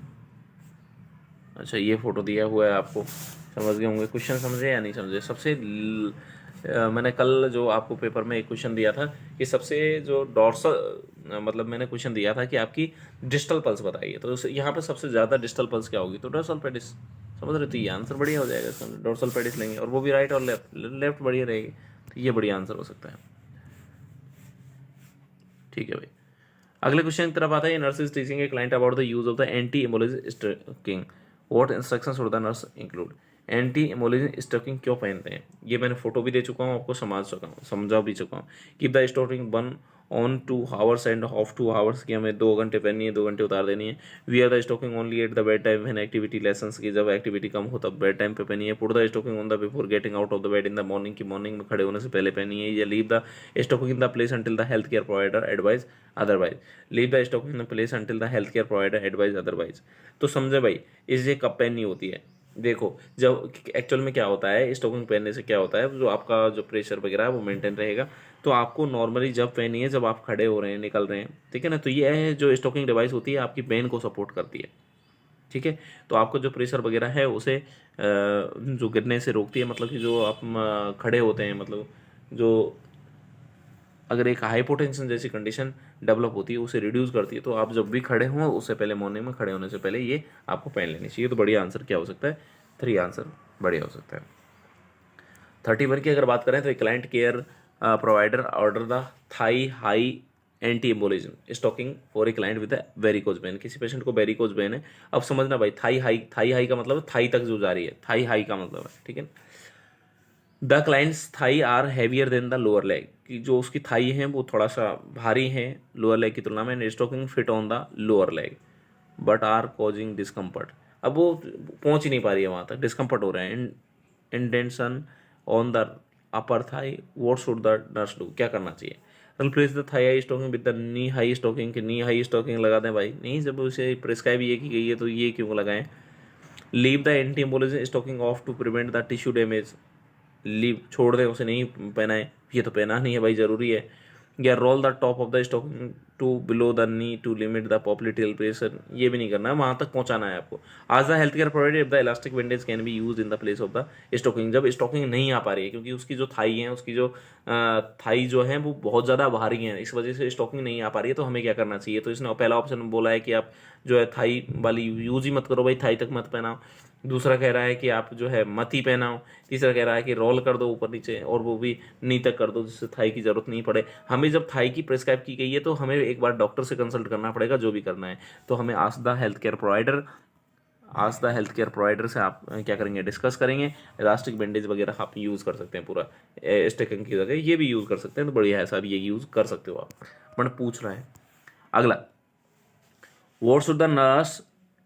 अच्छा ये फोटो दिया हुआ है आपको, समझ गए होंगे। क्वेश्चन समझे या नहीं समझे। मैंने कल जो आपको पेपर में एक क्वेश्चन दिया था कि सबसे जो डॉर्सल मतलब मैंने क्वेश्चन दिया था कि आपकी डिस्टल पल्स बताइए, तो यहाँ पे सबसे ज़्यादा डिस्टल पल्स क्या होगी, तो डॉर्सल पेडिस, समझ रहे। तो ये आंसर बढ़िया हो जाएगा इसका, डॉर्सल पेडिस लेंगे, और वो भी राइट और लेफ्ट बढ़िया रहेगी, तो ये बढ़िया आंसर हो सकता है, ठीक है भाई। अगले क्वेश्चन की तरफ आता है, nurse is teaching a client about the use of the anti embolism stocking, what instructions should the nurse include. Anti embolism stocking क्यों पहनते हैं, ये मैंने फोटो भी दे चुका हूँ आपको, समझा भी चुका हूँ। Keep the stocking one on 2 hours end of 2 hours, की हमें 2 घंटे पहननी है, 2 घंटे उतार देनी है। Wear the stocking only at the bed time when activity lessens, की जब एक्टिविटी कम हो तब बेड टाइम पे पहनी है। Put the stocking on the before getting out of the bed in the morning, की मॉर्निंग में खड़े होने से पहले पहनी है। या leave the stocking in the place until the health care provider advise otherwise, leave the stocking in the place until the health care provider advise otherwise. तो समझे भाई, इसे कब पहननी होती है। देखो जब एक्चुअल में क्या होता है, स्टोकिंग पहनने से क्या होता है, जो आपका जो प्रेशर वगैरह है वो मेंटेन रहेगा। तो आपको नॉर्मली जब पहनी है, जब आप खड़े हो रहे हैं, निकल रहे हैं, ठीक है ना। तो ये है जो स्टोकिंग डिवाइस होती है आपकी पेन को सपोर्ट करती है, ठीक है। तो आपको जो प्रेशर वगैरह है उसे जो गिरने से रोकती है, मतलब कि जो आप खड़े होते हैं, मतलब जो अगर एक हाइपोटेंशन जैसी कंडीशन डेवलप होती है, उसे रिड्यूस करती है, तो आप जब भी खड़े हों उससे पहले, मॉर्निंग में खड़े होने से पहले ये आपको पेन लेनी चाहिए। तो बढ़िया आंसर क्या हो सकता है? 3 आंसर बढ़िया हो सकता है। 31 की अगर बात करें तो client care provider order the thigh high anti embolism stocking for a client with varicose vein. किसी पेशेंट को वेरिकोज वेन है। अब समझना भाई, थाई हाई का मतलब थाई तक जो जा रही है, थाई हाई का मतलब है, ठीक है। The client's thigh are heavier than the lower leg, कि जो उसकी थाई है वो थोड़ा सा भारी है लोअर लेग की तुलना में। Stocking fit on the lower leg but are causing discomfort. अब वो पहुंच ही नहीं पा रही है वहां तक, डिस्कम्फर्ट हो रहा है। Intention on the upper thigh, what should the nurse do? क्या करना चाहिए? Replace the thigh high stocking with the knee high stocking. कि नी हाई स्टॉकिंग लगा दें भाई? नहीं, जब उसे प्रिस्क्राइब ये की गई है तो ये क्यों लगाएं? Leave the anti embolism stocking off to prevent the tissue damage. Leave, छोड़ दें, उसे नहीं पहनाएं? ये तो पहना नहीं है भाई, जरूरी है। या roll the top of the stocking to below the knee to limit the popliteal pressure. ये भी नहीं करना है, वहां तक पहुंचाना है आपको। Ask the health care provider if the elastic bandage can be use in the place of the stocking. जब स्टॉकिंग नहीं आ पा रही है, क्योंकि उसकी जो थाई है, उसकी जो थाई जो है वो बहुत ज़्यादा भारी है, इस वजह से स्टॉकिंग नहीं आ पा रही है, तो हमें क्या करना चाहिए? तो इसने पहला ऑप्शन बोला है कि आप जो है थाई वाली यूज ही मत करो भाई, थाई तक मत पहनाओ। दूसरा कह रहा है कि आप जो है मत ही पहनाओ। तीसरा कह रहा है कि रोल कर दो ऊपर नीचे, और वो भी नी तक कर दो, जिससे थाई की जरूरत नहीं पड़े। हमें जब थाई की प्रिस्क्राइब की गई है तो हमें एक बार डॉक्टर से कंसल्ट करना पड़ेगा, जो भी करना है। तो हमें ask the health care provider, आज द हेल्थ केयर प्रोवाइडर से आप क्या करेंगे? डिस्कस करेंगे। इलास्टिक बैंडेज वगैरह आप यूज़ कर सकते हैं, पूरा स्टिकिंग की जगह ये भी यूज़ कर सकते हैं, तो बढ़िया है साहब, ये यूज़ कर सकते हो आप। बट पूछ रहा है अगला, what should the nurse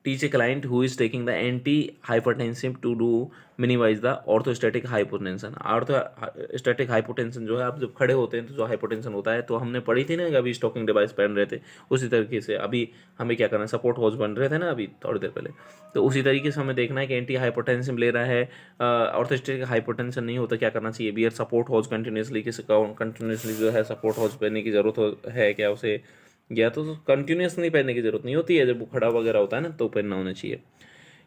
teach a client who is taking the anti-hypertensive to do minimize the orthostatic hypotension? Orthostatic hypotension जो है, आप जब खड़े होते हैं तो जो हाइपोटेंशन होता है, तो हमने पढ़ी थी ना कि अभी स्टॉकिंग डिवाइस पहन रहे थे, उसी तरीके से अभी हमें क्या करना है? सपोर्ट हॉर्स बन रहे थे ना अभी थोड़ी देर पहले, तो उसी तरीके से हमें देखना है कि एंटी हाइपोटेंसिव ले रहा है, ऑर्थोस्टैटिक हाइपोटेंशन नहीं होता, क्या करना चाहिए? बियर सपोर्ट हॉर्स कंटिन्यूसली, किसी कंटिन्यूसली जो है सपोर्ट हॉर्स पहनने की जरूरत है क्या उसे? या तो कंटिन्यूस नहीं पहनने की जरूरत नहीं होती है, जब वो खड़ा वगैरह होता है ना तो पहनना होना चाहिए।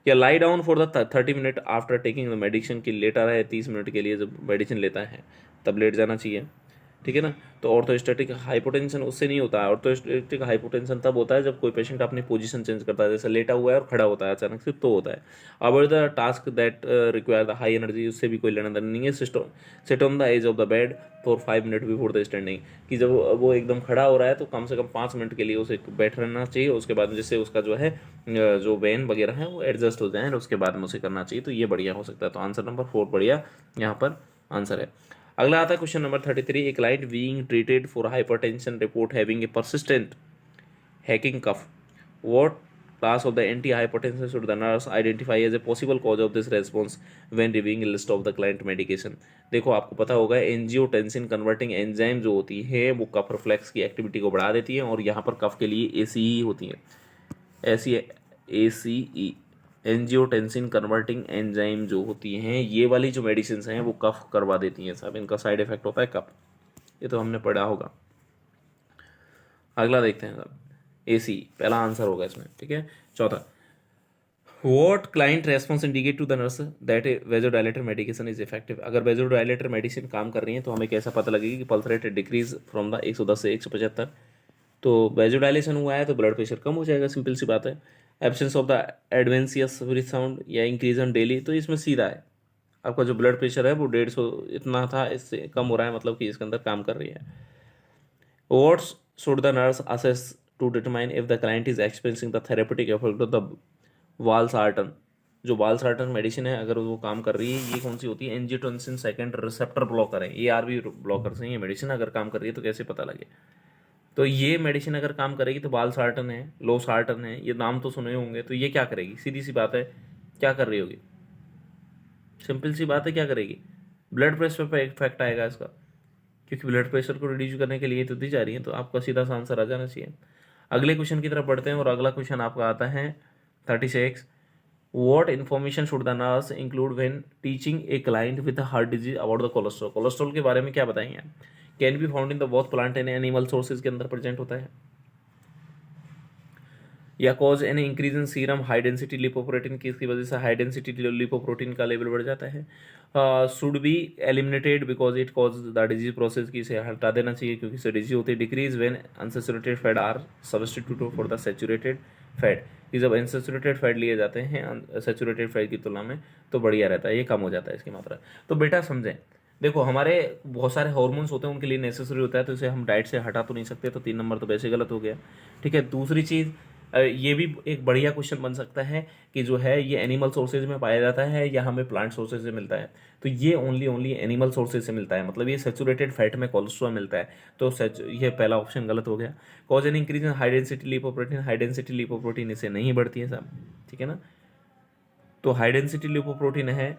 या lie down for the 30 minute after taking the medicine, की लेटा रहे 30 मिनट के लिए, जब मेडिसिन लेता है तब लेट जाना चाहिए, ठीक है ना। तो ऑर्थोस्टैटिक हाइपोटेंशन उससे नहीं होता है। ऑर्थोस्टैटिक हाइपोटेंशन तब होता है जब कोई पेशेंट अपनी पोजीशन चेंज करता है, जैसे लेटा हुआ है और खड़ा होता है अचानक से, तो होता है। About the task that require the high energy, उससे भी कोई लेना देना नहीं है। Sit on the edge of the bed for 5 minute before the standing, कि जब वो एकदम खड़ा हो रहा है तो कम से कम 5 मिनट के लिए उसे बैठ रहना चाहिए, उसके बाद जिससे उसका जो है जो वेन वगैरह है वो एडजस्ट हो जाए, और उसके बाद में उसे करना चाहिए। तो ये बढ़िया हो सकता है। तो आंसर नंबर 4 बढ़िया यहाँ पर आंसर है। अगला आता है question number 33, a client being treated for hypertension report having a persistent hacking cough, what class of the antihypertension should the nurse identify as a possible cause of this response when reviewing a list of the client medication? देखो, आपको पता होगा angiotensin converting enzyme जो होती है वो cough reflex की activity को बढ़ा देती है, और यहाँ पर कफ के लिए ACE होती है, ऐसी ACE एंजियोटेंसिन कन्वर्टिंग एंजाइम जो होती हैं, ये वाली जो मेडिसिन हैं वो कफ करवा देती हैं साहब, इनका साइड इफेक्ट होता है कफ, ये तो हमने पढ़ा होगा। अगला देखते हैं साहब, AC पहला आंसर होगा इसमें, ठीक है। चौथा, what client response indicate to the nurse that vasodilator medication is effective? अगर वेजोडाइलेटर मेडिसिन काम कर रही है तो हमें कैसा पता लगेगा कि pulse rate decrease from the 110 से 175, तो वेजोडाइलेशन हुआ है तो ब्लड प्रेशर कम हो जाएगा, सिंपल सी बात है। Absence of the adventitious breath sound या इंक्रीज ऑन डेली, तो इसमें सीधा है, आपका जो ब्लड प्रेशर है वो 150 इतना था, इससे कम हो रहा है, मतलब कि इसके अंदर काम कर रही है। What's should the nurse assess to determine if the client is experiencing the therapeutic effect of the valsartan? जो वालसार्टन मेडिसिन है अगर वो काम कर रही है, ये कौन सी होती है? एंजियोटेंसिन सेकेंड रिसेप्टर ब्लॉकर है, ये ARB ब्लॉकर्स हैं ये मेडिसिन, अगर काम कर रही है तो कैसे पता लगे? तो ये मेडिसिन अगर काम करेगी तो वालसार्टन है, लोसार्टन है, ये नाम तो सुने होंगे, तो ये क्या करेगी? सीधी सी बात है, क्या कर रही होगी? सिंपल सी बात है, क्या करेगी? ब्लड प्रेशर पर इफेक्ट आएगा इसका, क्योंकि ब्लड प्रेशर को रिड्यूस करने के लिए तो दी जा रही है, तो आपका सीधा सा आंसर आ जाना चाहिए। अगले क्वेश्चन की तरफ बढ़ते हैं, और अगला क्वेश्चन आपका आता है 36, What information should the nurse include when teaching a client with a heart disease about the cholesterol? Cholesterol के बारे में क्या बताएंगे? Can be found in the both plant and animal sources के अंदर प्रेजेंट होता है। या cause an increase in serum high density lipoprotein की, इसकी वजह से हाई डेंसिटी लिपोप्रोटीन का लेवल बढ़ जाता है। Should be eliminated because it cause the disease process की, इसे हटा देना चाहिए क्योंकि इससे डिजीज होती है। Decrease when unsaturated fat are substitute for the saturated fat, कि जब अनसैचुरेटेड फैट लिए जाते हैं सैचुरेटेड फैट की तुलना में तो बढ़िया रहता है, ये कम हो जाता है इसकी मात्रा। तो बेटा समझें, देखो हमारे बहुत सारे हार्मोन्स होते हैं, उनके लिए नेसेसरी होता है, तो इसे हम डाइट से हटा तो नहीं सकते, तो 3 नंबर तो वैसे गलत हो गया। ठीक है, दूसरी चीज़ ये भी एक बढ़िया क्वेश्चन बन सकता है कि जो है ये एनिमल सोर्सेज में पाया जाता है या हमें प्लांट सोर्सेज से मिलता है, तो ये ओनली एनिमल सोर्सेज से मिलता है, मतलब ये सैचुरेटेड फैट में कोलेस्ट्रॉल मिलता है, तो ये पहला ऑप्शन गलत हो गया। Cause an increase in high density lipoprotein, high density lipoprotein इसे नहीं बढ़ती है साहब, ठीक है ना। तो हाई डेंसिटी लिपोप्रोटीन है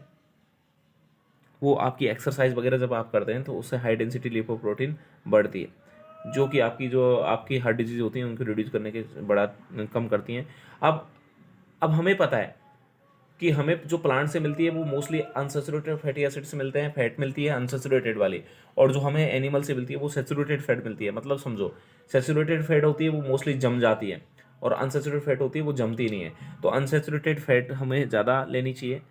वो आपकी एक्सरसाइज वगैरह जब आप करते हैं तो उससे हाई डेंसिटी लिपोप्रोटीन बढ़ती है, जो कि आपकी जो आपकी हार्ट डिजीज होती है उनको रिड्यूस करने के बड़ा कम करती हैं। अब हमें पता है कि हमें जो प्लांट से मिलती है वो मोस्टली अनसैचुरेटेड फैटी एसिड से मिलते हैं, फैट मिलती है अनसैचुरेटेड वाली, और जो हमें एनिमल से मिलती है वो सैचुरेटेड फैट मिलती है। मतलब समझो, सैचुरेटेड फैट होती है वो मोस्टली जम जाती है और अनसैचुरेटेड फैट होती है वो जमती नहीं है, तो अनसैचुरेटेड फैट हमें ज़्यादा लेनी चाहिए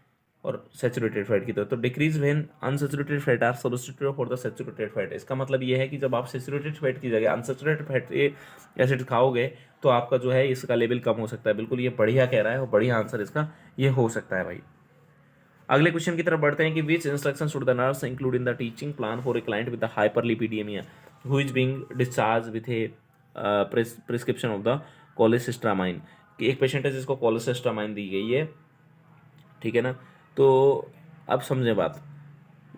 और सैचुरेटेड फैट की तरह। तो decrease when unsaturated fat are substituted for the saturated fat, इसका मतलब ये है कि जब आप सैचुरेटेड फैट की जगह अनसैचुरेटेड फैट एसिड खाओगे तो आपका जो है इसका लेवल कम हो सकता है। बिल्कुल ये बढ़िया कह रहा है और बढ़िया आंसर इसका ये हो सकता है भाई। अगले क्वेश्चन की तरफ बढ़ते हैं कि which instruction should the nurse include in the teaching plan for a client with the hyperlipidaemia who is being discharge with a prescription of the cholestyramine, कि एक पेशेंट है जिसको कोलेसिस्ट्रामाइन दी गई है, ठीक है ना। तो अब समझे बात,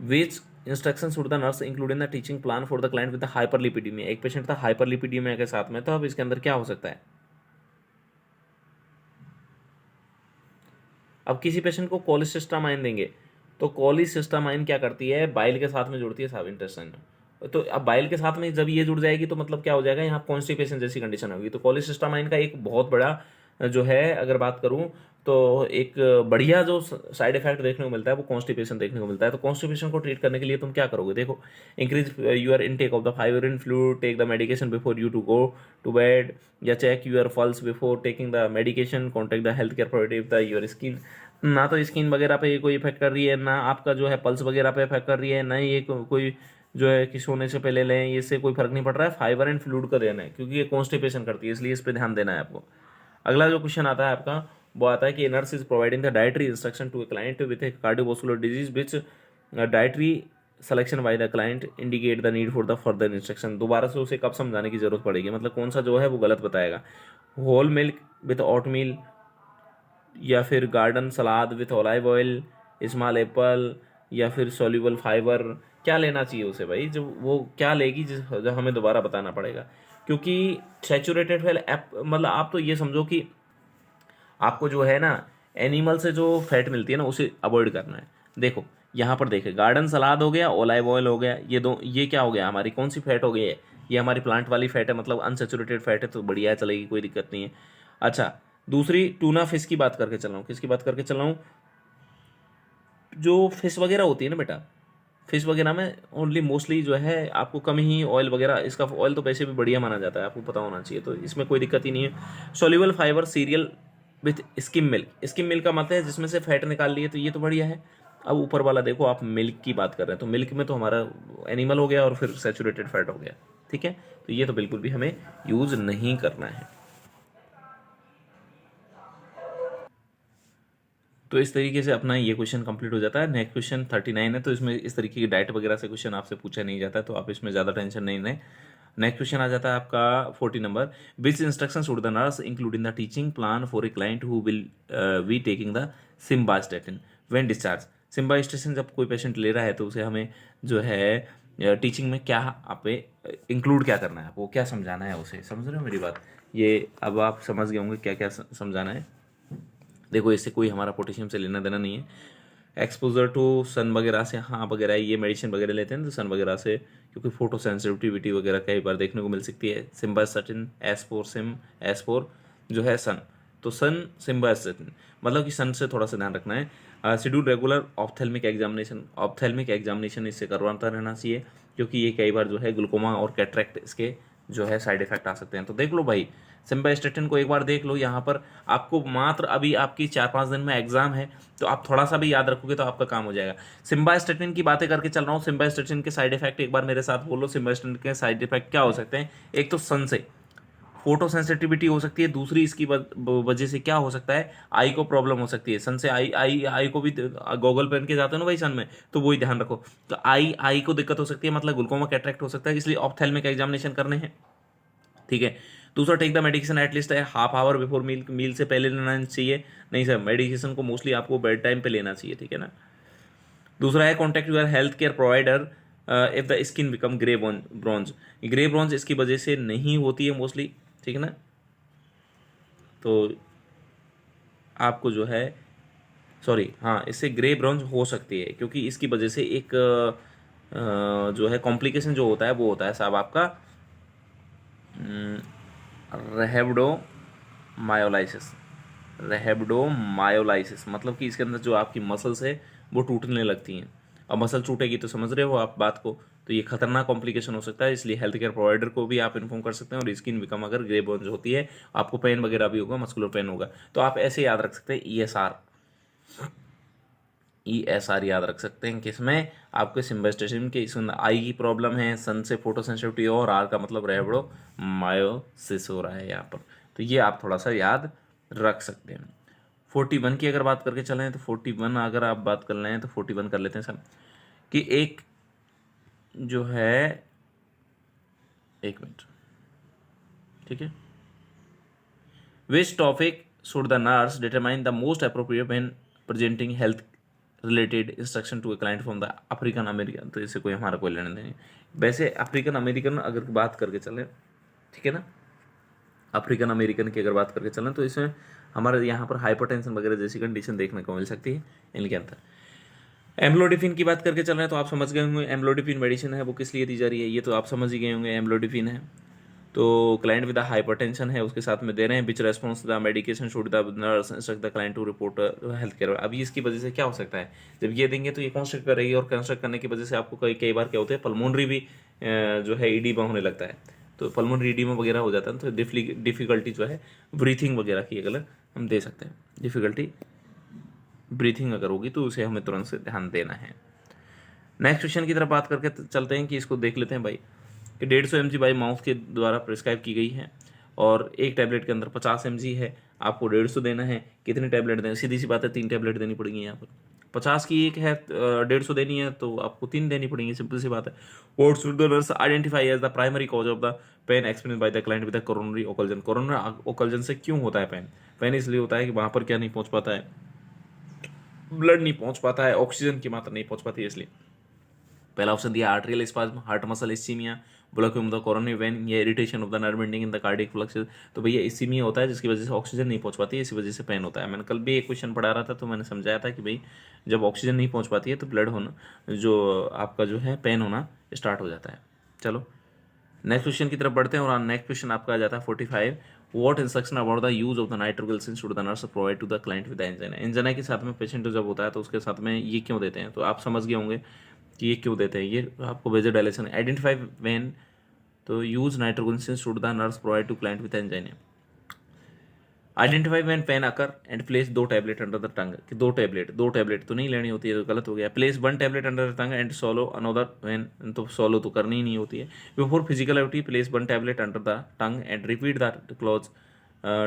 विच instruction should the nurse include in the teaching plan for the client with the hyperlipidaemia, एक पेशेंट था हाइपरलिपिडीमिया के साथ में, तो अब इसके अंदर क्या हो सकता है। अब किसी पेशेंट को कोलेसिस्ट्रामाइन देंगे तो कोलेसिस्ट्रामाइन क्या करती है, बाइल के साथ में जुड़ती है साहब इंटेस्टाइन में, तो अब बाइल के साथ में जब ये जुड़ जाएगी तो मतलब क्या हो जाएगा, यहाँ कॉन्स्टिपेशन जैसी कंडीशन होगी। तो कोलेसिस्ट्रामाइन का एक बहुत बड़ा जो है अगर बात करूँ तो एक बढ़िया जो साइड इफेक्ट देखने को मिलता है वो कॉन्स्टिपेशन देखने को मिलता है। तो कॉन्स्टिपेशन को ट्रीट करने के लिए तुम क्या करोगे, देखो, increase your intake of the fibre in fluid, take the medication before you to go to bed, या check your pulse before taking the medication, contact the health care provider the your skin. ना तो skin वगैरह पे कोई effect कर रही है, ना आपका जो है पल्स वगैरह पे इफेक्ट कर रही है, ना ये कोई जो है कि सोने से पहले लें, इससे कोई फर्क नहीं पड़ रहा है। फाइबर एंड फ्लूइड का देना है क्योंकि ये कॉन्स्टिपेशन करती है, इसलिए इस पर ध्यान देना है आपको। अगला जो क्वेश्चन आता है आपका वो आता है कि nurse is providing the dietary instruction to a client with a cardiovascular disease which dietary selection by the client indicate the need for the further instruction, दोबारा से उसे कब समझाने की जरूरत पड़ेगी, मतलब कौन सा जो है वो गलत बताएगा। होल मिल्क विथ ओटमील, या फिर garden salad with olive oil, small Apple, या फिर सोल्यूबल फाइबर, क्या लेना चाहिए उसे भाई, जो वो क्या लेगी जो हमें दोबारा बताना पड़ेगा। क्योंकि सैचुरेटेड फैट मतलब आप तो ये समझो कि आपको जो है ना एनिमल से जो फैट मिलती है ना उसे अवॉइड करना है। देखो यहाँ पर देखे, गार्डन सलाद हो गया, ऑलिव ऑयल हो गया, ये क्या हो गया, हमारी कौन सी फैट हो गई है, ये हमारी प्लांट वाली फैट है, मतलब अनसेचुरेटेड फैट है, तो बढ़िया है, चलेगी, कोई दिक्कत नहीं है। अच्छा, दूसरी टूना फिश की बात करके चल रहा हूँ, किसकी बात करके चल रहा हूँ, जो फिश वगैरह होती है ना बेटा, फिश वगैरह में ओनली मोस्टली जो है आपको कम ही ऑयल वगैरह, इसका ऑयल तो वैसे भी बढ़िया माना जाता है, आपको पता होना चाहिए, तो इसमें कोई दिक्कत ही नहीं है। Soluble fibre serial with skim milk, skim milk का मतलब है जिसमें से फैट निकाल लिए, तो ये तो बढ़िया है। अब ऊपर वाला देखो, आप मिल्क की बात कर रहे हैं, तो मिल्क में तो हमारा एनिमल हो गया और फिर सैचुरेटेड फैट हो गया, ठीक है, तो ये तो बिल्कुल भी हमें यूज नहीं करना है। तो इस तरीके से अपना ये क्वेश्चन कंप्लीट हो जाता है। नेक्स्ट क्वेश्चन 39 है, तो इसमें इस तरीके की डाइट वगैरह से क्वेश्चन आपसे पूछा नहीं जाता है, तो आप इसमें ज़्यादा टेंशन नहीं लें। नेक्स्ट क्वेश्चन आ जाता है आपका 40 number, which instruction should the nurse include in the teaching plan for a client who will be taking the simvastatin when discharge. Simvastatin जब कोई पेशेंट ले रहा है तो उसे हमें जो है टीचिंग में क्या आप इंक्लूड क्या करना है, आपको क्या समझाना है उसे, समझ रहे हो मेरी बात, ये अब आप समझ गए होंगे क्या क्या समझाना है। देखो, इससे कोई हमारा पोटेशियम से लेना देना नहीं है। एक्सपोजर टू सन वगैरह से, हाँ वगैरह, ये मेडिसिन वगैरह लेते हैं तो सन वगैरह से, क्योंकि फोटो सेंसिटिविटी वगैरह कई बार देखने को मिल सकती है। सिम्बास्टेटिन एस फोर जो है सन, तो सन सिम्बास्टेटिन मतलब कि सन से थोड़ा सा ध्यान रखना है। शेड्यूल रेगुलर ऑप्थेल्मिक एग्जामिनेशन इससे करवाता रहना चाहिए, क्योंकि ये कई बार जो है ग्लूकोमा और कैटरेक्ट इसके जो है साइड इफेक्ट आ सकते हैं। तो देख लो भाई, सिम्वास्टेटिन को एक बार देख लो, यहाँ पर आपको मात्र अभी आपकी 4-5 दिन में एग्जाम है, तो आप थोड़ा सा भी याद रखोगे तो आपका काम हो जाएगा। सिम्वास्टेटिन की बातें करके चल रहा हूँ। सिम्वास्टेटिन के साइड इफेक्ट एक बार मेरे साथ बोलो। सिम्वास्टेटिन के साइड इफेक्ट क्या हो सकते हैं? एक तो सन से फोटो सेंसिटिविटी हो सकती है, दूसरी इसकी वजह से क्या हो सकता है, आई को प्रॉब्लम हो सकती है। सन से आई को भी गॉगल पहन के जाते हो ना भाई सन में, तो वही ध्यान रखो। तो आई को दिक्कत हो सकती है, मतलब ग्लूकोमा कैटरेक्ट हो सकता है, इसलिए ऑप्थेल्मिक एग्जामिनेशन करने हैं, ठीक है। दूसरा, टेक द मेडिकेशन एटलीस्ट है हाफ आवर बिफोर मील से पहले लेना चाहिए। नहीं सर, मेडिकेशन को मोस्टली आपको बेड टाइम पे लेना चाहिए, ठीक है ना। दूसरा है contact your health care provider if the skin become grey bronze. Grey bronze इसकी वजह से नहीं होती है मोस्टली, ठीक है ना। तो आपको जो है सॉरी हाँ, इससे ग्रे ब्रॉन्ज हो सकती है, क्योंकि इसकी वजह से एक जो है कॉम्प्लिकेशन जो होता है वो होता है साहब आपका रेहेब्डोमायोलाइसिस। रेहेब्डोमायोलाइसिस मतलब कि इसके अंदर जो आपकी मसल्स है वो टूटने लगती हैं। अब मसल टूटेगी तो समझ रहे हो आप बात को, तो ये खतरनाक कॉम्प्लिकेशन हो सकता है, इसलिए हेल्थ केयर प्रोवाइडर को भी आप इन्फॉर्म कर सकते हैं। और स्किन बिकम अगर ग्रे ब्रॉन्ज होती है, आपको पेन वगैरह भी होगा, मस्कुलर पेन होगा, तो आप ऐसे याद रख सकते हैं ESR याद रख सकते हैं। किसमें? आपके सिम्वास्टेटिन के इसमें आई की प्रॉब्लम है, सन से फोटो सेंसिटिविटी और आर का मतलब रेहेब्डो मायोसिस हो रहा है यहाँ पर, तो ये आप थोड़ा सा याद रख सकते हैं। 41 की अगर बात करके चलें तो 41 अगर आप बात कर रहे हैं तो 41 कर लेते हैं सर, कि एक जो है, एक मिनट, ठीक है। Which topic should the nurse determine the most appropriate when presenting health related instruction to a client from the African American. तो इससे कोई हमारा कोई लेना नहीं। वैसे अफ्रीकन अमेरिकन अगर बात करके चलें, ठीक है ना, अफ्रीकन अमेरिकन की अगर बात करके चलें तो इसमें हमारे यहाँ पर हाइपरटेंशन वगैरह जैसी कंडीशन देखने को मिल सकती है इनके अंदर। एम्लोडिफिन की बात करके चल रहे हैं तो आप समझ गए होंगे एम्लोडिफिन मेडिसिन है वो किस लिए दी जा रही है, ये तो आप समझ ही गए होंगे। एम्लोडिफिन है तो क्लाइंट विद हाइपरटेंशन है उसके साथ में दे रहे हैं। Which response the medication should the nurse instruct the client to report health care. अभी इसकी वजह से क्या हो सकता है, जब ये देंगे तो ये कंस्ट्रक्ट करेगी, और कंस्ट्रक्ट करने की वजह से आपको कई बार क्या होता है, पल्मोनरी भी जो है ईडीमा होने लगता है। तो पल्मोनरी ईडीमा वगैरह हो जाता है तो डिफिकल्टी जो है ब्रीथिंग वगैरह की अगर हम दे सकते हैं, डिफिकल्टी ब्रीथिंग अगर होगी तो उसे हमें तुरंत से ध्यान देना है। नेक्स्ट क्वेश्चन की तरफ बात करके चलते हैं कि इसको देख लेते हैं भाई, कि 150 mg बाई माउथ के द्वारा प्रिस्क्राइब की गई है, और एक टैबलेट के अंदर 50 mg है, आपको 150 देना है। कितनी टैबलेट दें? सीधी सी बात है, 3 टैबलेट देनी पड़ेगी यहाँ पर। 50 की एक है, 150 देनी है तो आपको 3 देनी पड़ेगी, सिंपल सी बात है। What should the nurse identify as the primary cause of the pain experience by the client with the coronary occlusion. Coronary occlusion से क्यों होता है पेन? पेन इसलिए होता है कि वहाँ पर क्या नहीं पहुँच पाता है, ब्लड नहीं पहुँच पाता है, ऑक्सीजन की मात्रा नहीं पहुँच पाती है, इसलिए। पहला ऑप्शन दिया arterial spasm, heart muscle ischaemia, blocking of the coronary vein, या irritation of the nerve ending in the cardiac flux. तो भैया इस्कीमिया होता है जिसकी वजह से ऑक्सीजन नहीं पहुंच पाती है, इसी वजह से पेन होता है। मैंने कल भी एक क्वेश्चन पढ़ा रहा था तो मैंने समझाया था कि भाई जब ऑक्सीजन नहीं पहुंच पाती है तो ब्लड होना, जो आपका जो है पेन होना स्टार्ट हो जाता है। चलो नेक्स्ट क्वेश्चन की तरफ बढ़ते हैं, और नेक्स्ट क्वेश्चन आपका आ जाता है 45। What instruction about the use of the nitroglycerin should the nurse provide to the client with angina. Angina के साथ में पेशेंट जब होता है तो उसके साथ में ये क्यों देते हैं, तो आप समझ गए होंगे कि ये क्यों देते हैं। ये आपको वेजोडाइलेशन आइडेंटिफाई व्हेन, तो use nitroglycerin should the nurse provide to client with angina. Identify when pain occur and place 2 tablet under the tongue, कि 2 टैबलेट तो नहीं लेनी होती है, तो गलत हो गया। Place 1 tablet under the tongue and swallow another when, तो सॉलो तो करनी ही नहीं होती है। Before physical activity place 1 tablet under the tongue and repeat the close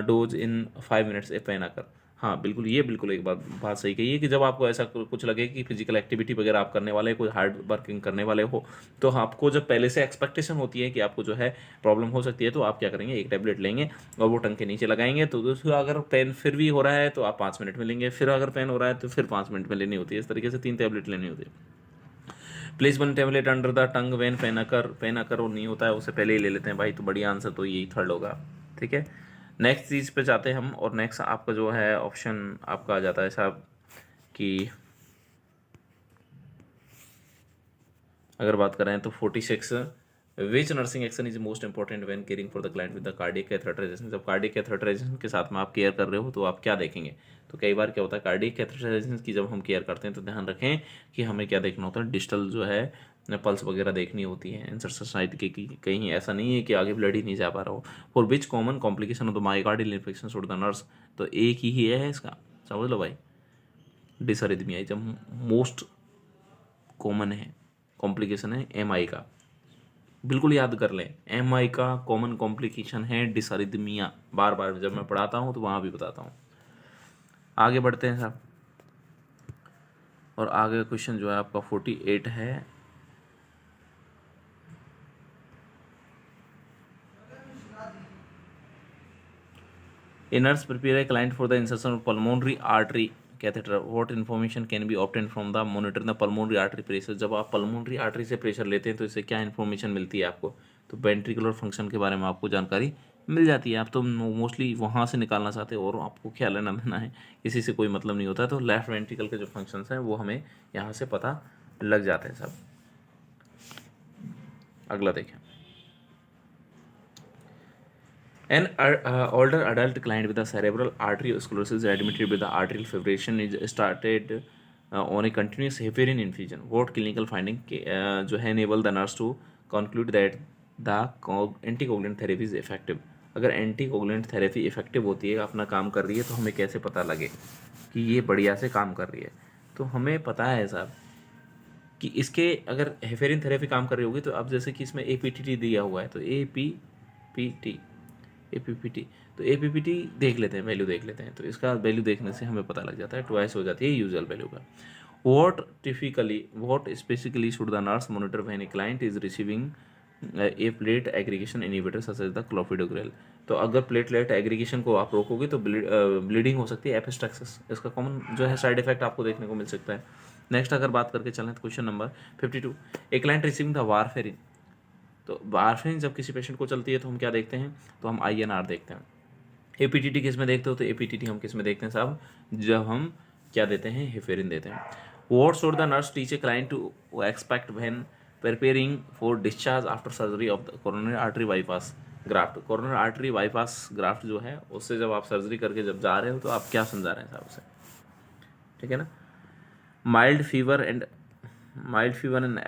dose in 5 minutes a pain occur. हाँ बिल्कुल, ये बिल्कुल एक बात सही कही है कि जब आपको ऐसा कुछ लगे कि फिजिकल एक्टिविटी वगैरह आप करने वाले, कोई हार्ड वर्किंग करने वाले हो, तो आपको जब पहले से एक्सपेक्टेशन होती है कि आपको जो है प्रॉब्लम हो सकती है, तो आप क्या करेंगे, एक टैबलेट लेंगे और वो टंग के नीचे लगाएंगे। तो अगर पेन फिर भी हो रहा है तो आप 5 मिनट में लेंगे, फिर अगर पेन हो रहा है तो फिर 5 मिनट में लेनी होती है। इस तरीके से 3 टैबलेट लेनी होती है। Place 1 tablet under the tongue when pain occur नहीं होता है, उससे पहले ही ले लेते हैं भाई, तो बढ़िया आंसर तो यही थर्ड होगा, ठीक है। नेक्स्ट चीज़ पे जाते हैं हम, और नेक्स्ट आपका जो है ऑप्शन आपका आ जाता है साहब कि अगर बात करें तो 46, which nursing action is most important when caring for the client with the cardiac catheterization. जब कार्डियक कैथेटराइजेशन के साथ में आप केयर कर रहे हो तो आप क्या देखेंगे, तो कई बार क्या होता है कार्डियक कैथेटराइजेशन की जब हम केयर करते हैं तो ध्यान रखें कि हमें क्या देखना होता है, डिस्टल जो है पल्स वगैरह देखनी होती है इंसर्शन साइट के की कहीं ऐसा नहीं है कि आगे ब्लड ही नहीं जा पा रहा हो। For which common complication of the myocardial infection should the nurse, तो एक ही है इसका, समझ लो भाई, डिसअरिथमिया जब मोस्ट कॉमन है कॉम्प्लिकेशन है एमआई का, बिल्कुल याद कर लें, एमआई का कॉमन कॉम्प्लिकेशन है डिसअरिथमिया। बार बार जब मैं पढ़ाता हूँ तो वहाँ भी बताता हूँ। आगे बढ़ते हैं साहब, और आगे क्वेश्चन जो है आपका 48 है। A nurse prepare a client for the insertion of pulmonary artery catheter. What information can be obtained from the monitoring the pulmonary artery pressure? जब आप pulmonary artery से प्रेशर लेते हैं तो इससे क्या इन्फॉर्मेशन मिलती है आपको? तो वेंट्रिकुलर फंक्शन के बारे में आपको जानकारी मिल जाती है। आप तो मोस्टली वहाँ से निकालना चाहते हो और आपको क्या लेना देना है, किसी से कोई मतलब नहीं होता है। तो लेफ्ट वेंट्रिकल के जो फंक्शंस हैं वो हमें यहाँ से पता लग जाते हैं सब। अगला देखें, an older adult client with a cerebral arteriosclerosis admitted with the arterial fibrillation is started on a continuous heparin infusion. What clinical finding जो है enable the nurse to conclude that the anticoagulant therapy is effective? अगर anticoagulant therapy effective होती है, अपना काम कर रही है, तो हमें कैसे पता लगे कि ये बढ़िया से काम कर रही है? तो हमें पता है साहब कि इसके अगर हेफेरिन थेरेपी काम कर रही होगी तो अब जैसे कि इसमें APTT दिया हुआ है, तो APPT तो APPT देख लेते हैं, वैल्यू देख लेते हैं। तो इसका वैल्यू देखने से हमें पता लग जाता है, ट्वाइस हो जाती है यूजुअल वैल्यू का। What specifically should the nurse monitor when a client is receiving a plate aggregation inhibitor such as the clopidogrel? तो अगर प्लेटलेट एग्रीगेशन को आप रोकोगे तो ब्लीडिंग हो सकती है, एपिस्टैक्सिस, इसका कॉमन जो है साइड इफेक्ट आपको देखने को मिल सकता है। नेक्स्ट अगर बात करके चलें तो question number 52, a client receiving the warfarin, तो वारफेरिन जब किसी पेशेंट को चलती है तो हम क्या देखते हैं, तो हम INR देखते हैं। APTT किस में देखते हो, तो APTT हम किस में देखते हैं साहब, जब हम क्या देते हैं, हेफेरिन देते हैं। What should the nurse teach a client to expect when preparing for discharge after surgery of the coronary artery bypass graft? Coronary artery bypass graft जो है उससे जब आप सर्जरी करके जब जा रहे हो तो आप क्या समझा रहे हैं साहब उसे, ठीक है ना? Mild fever and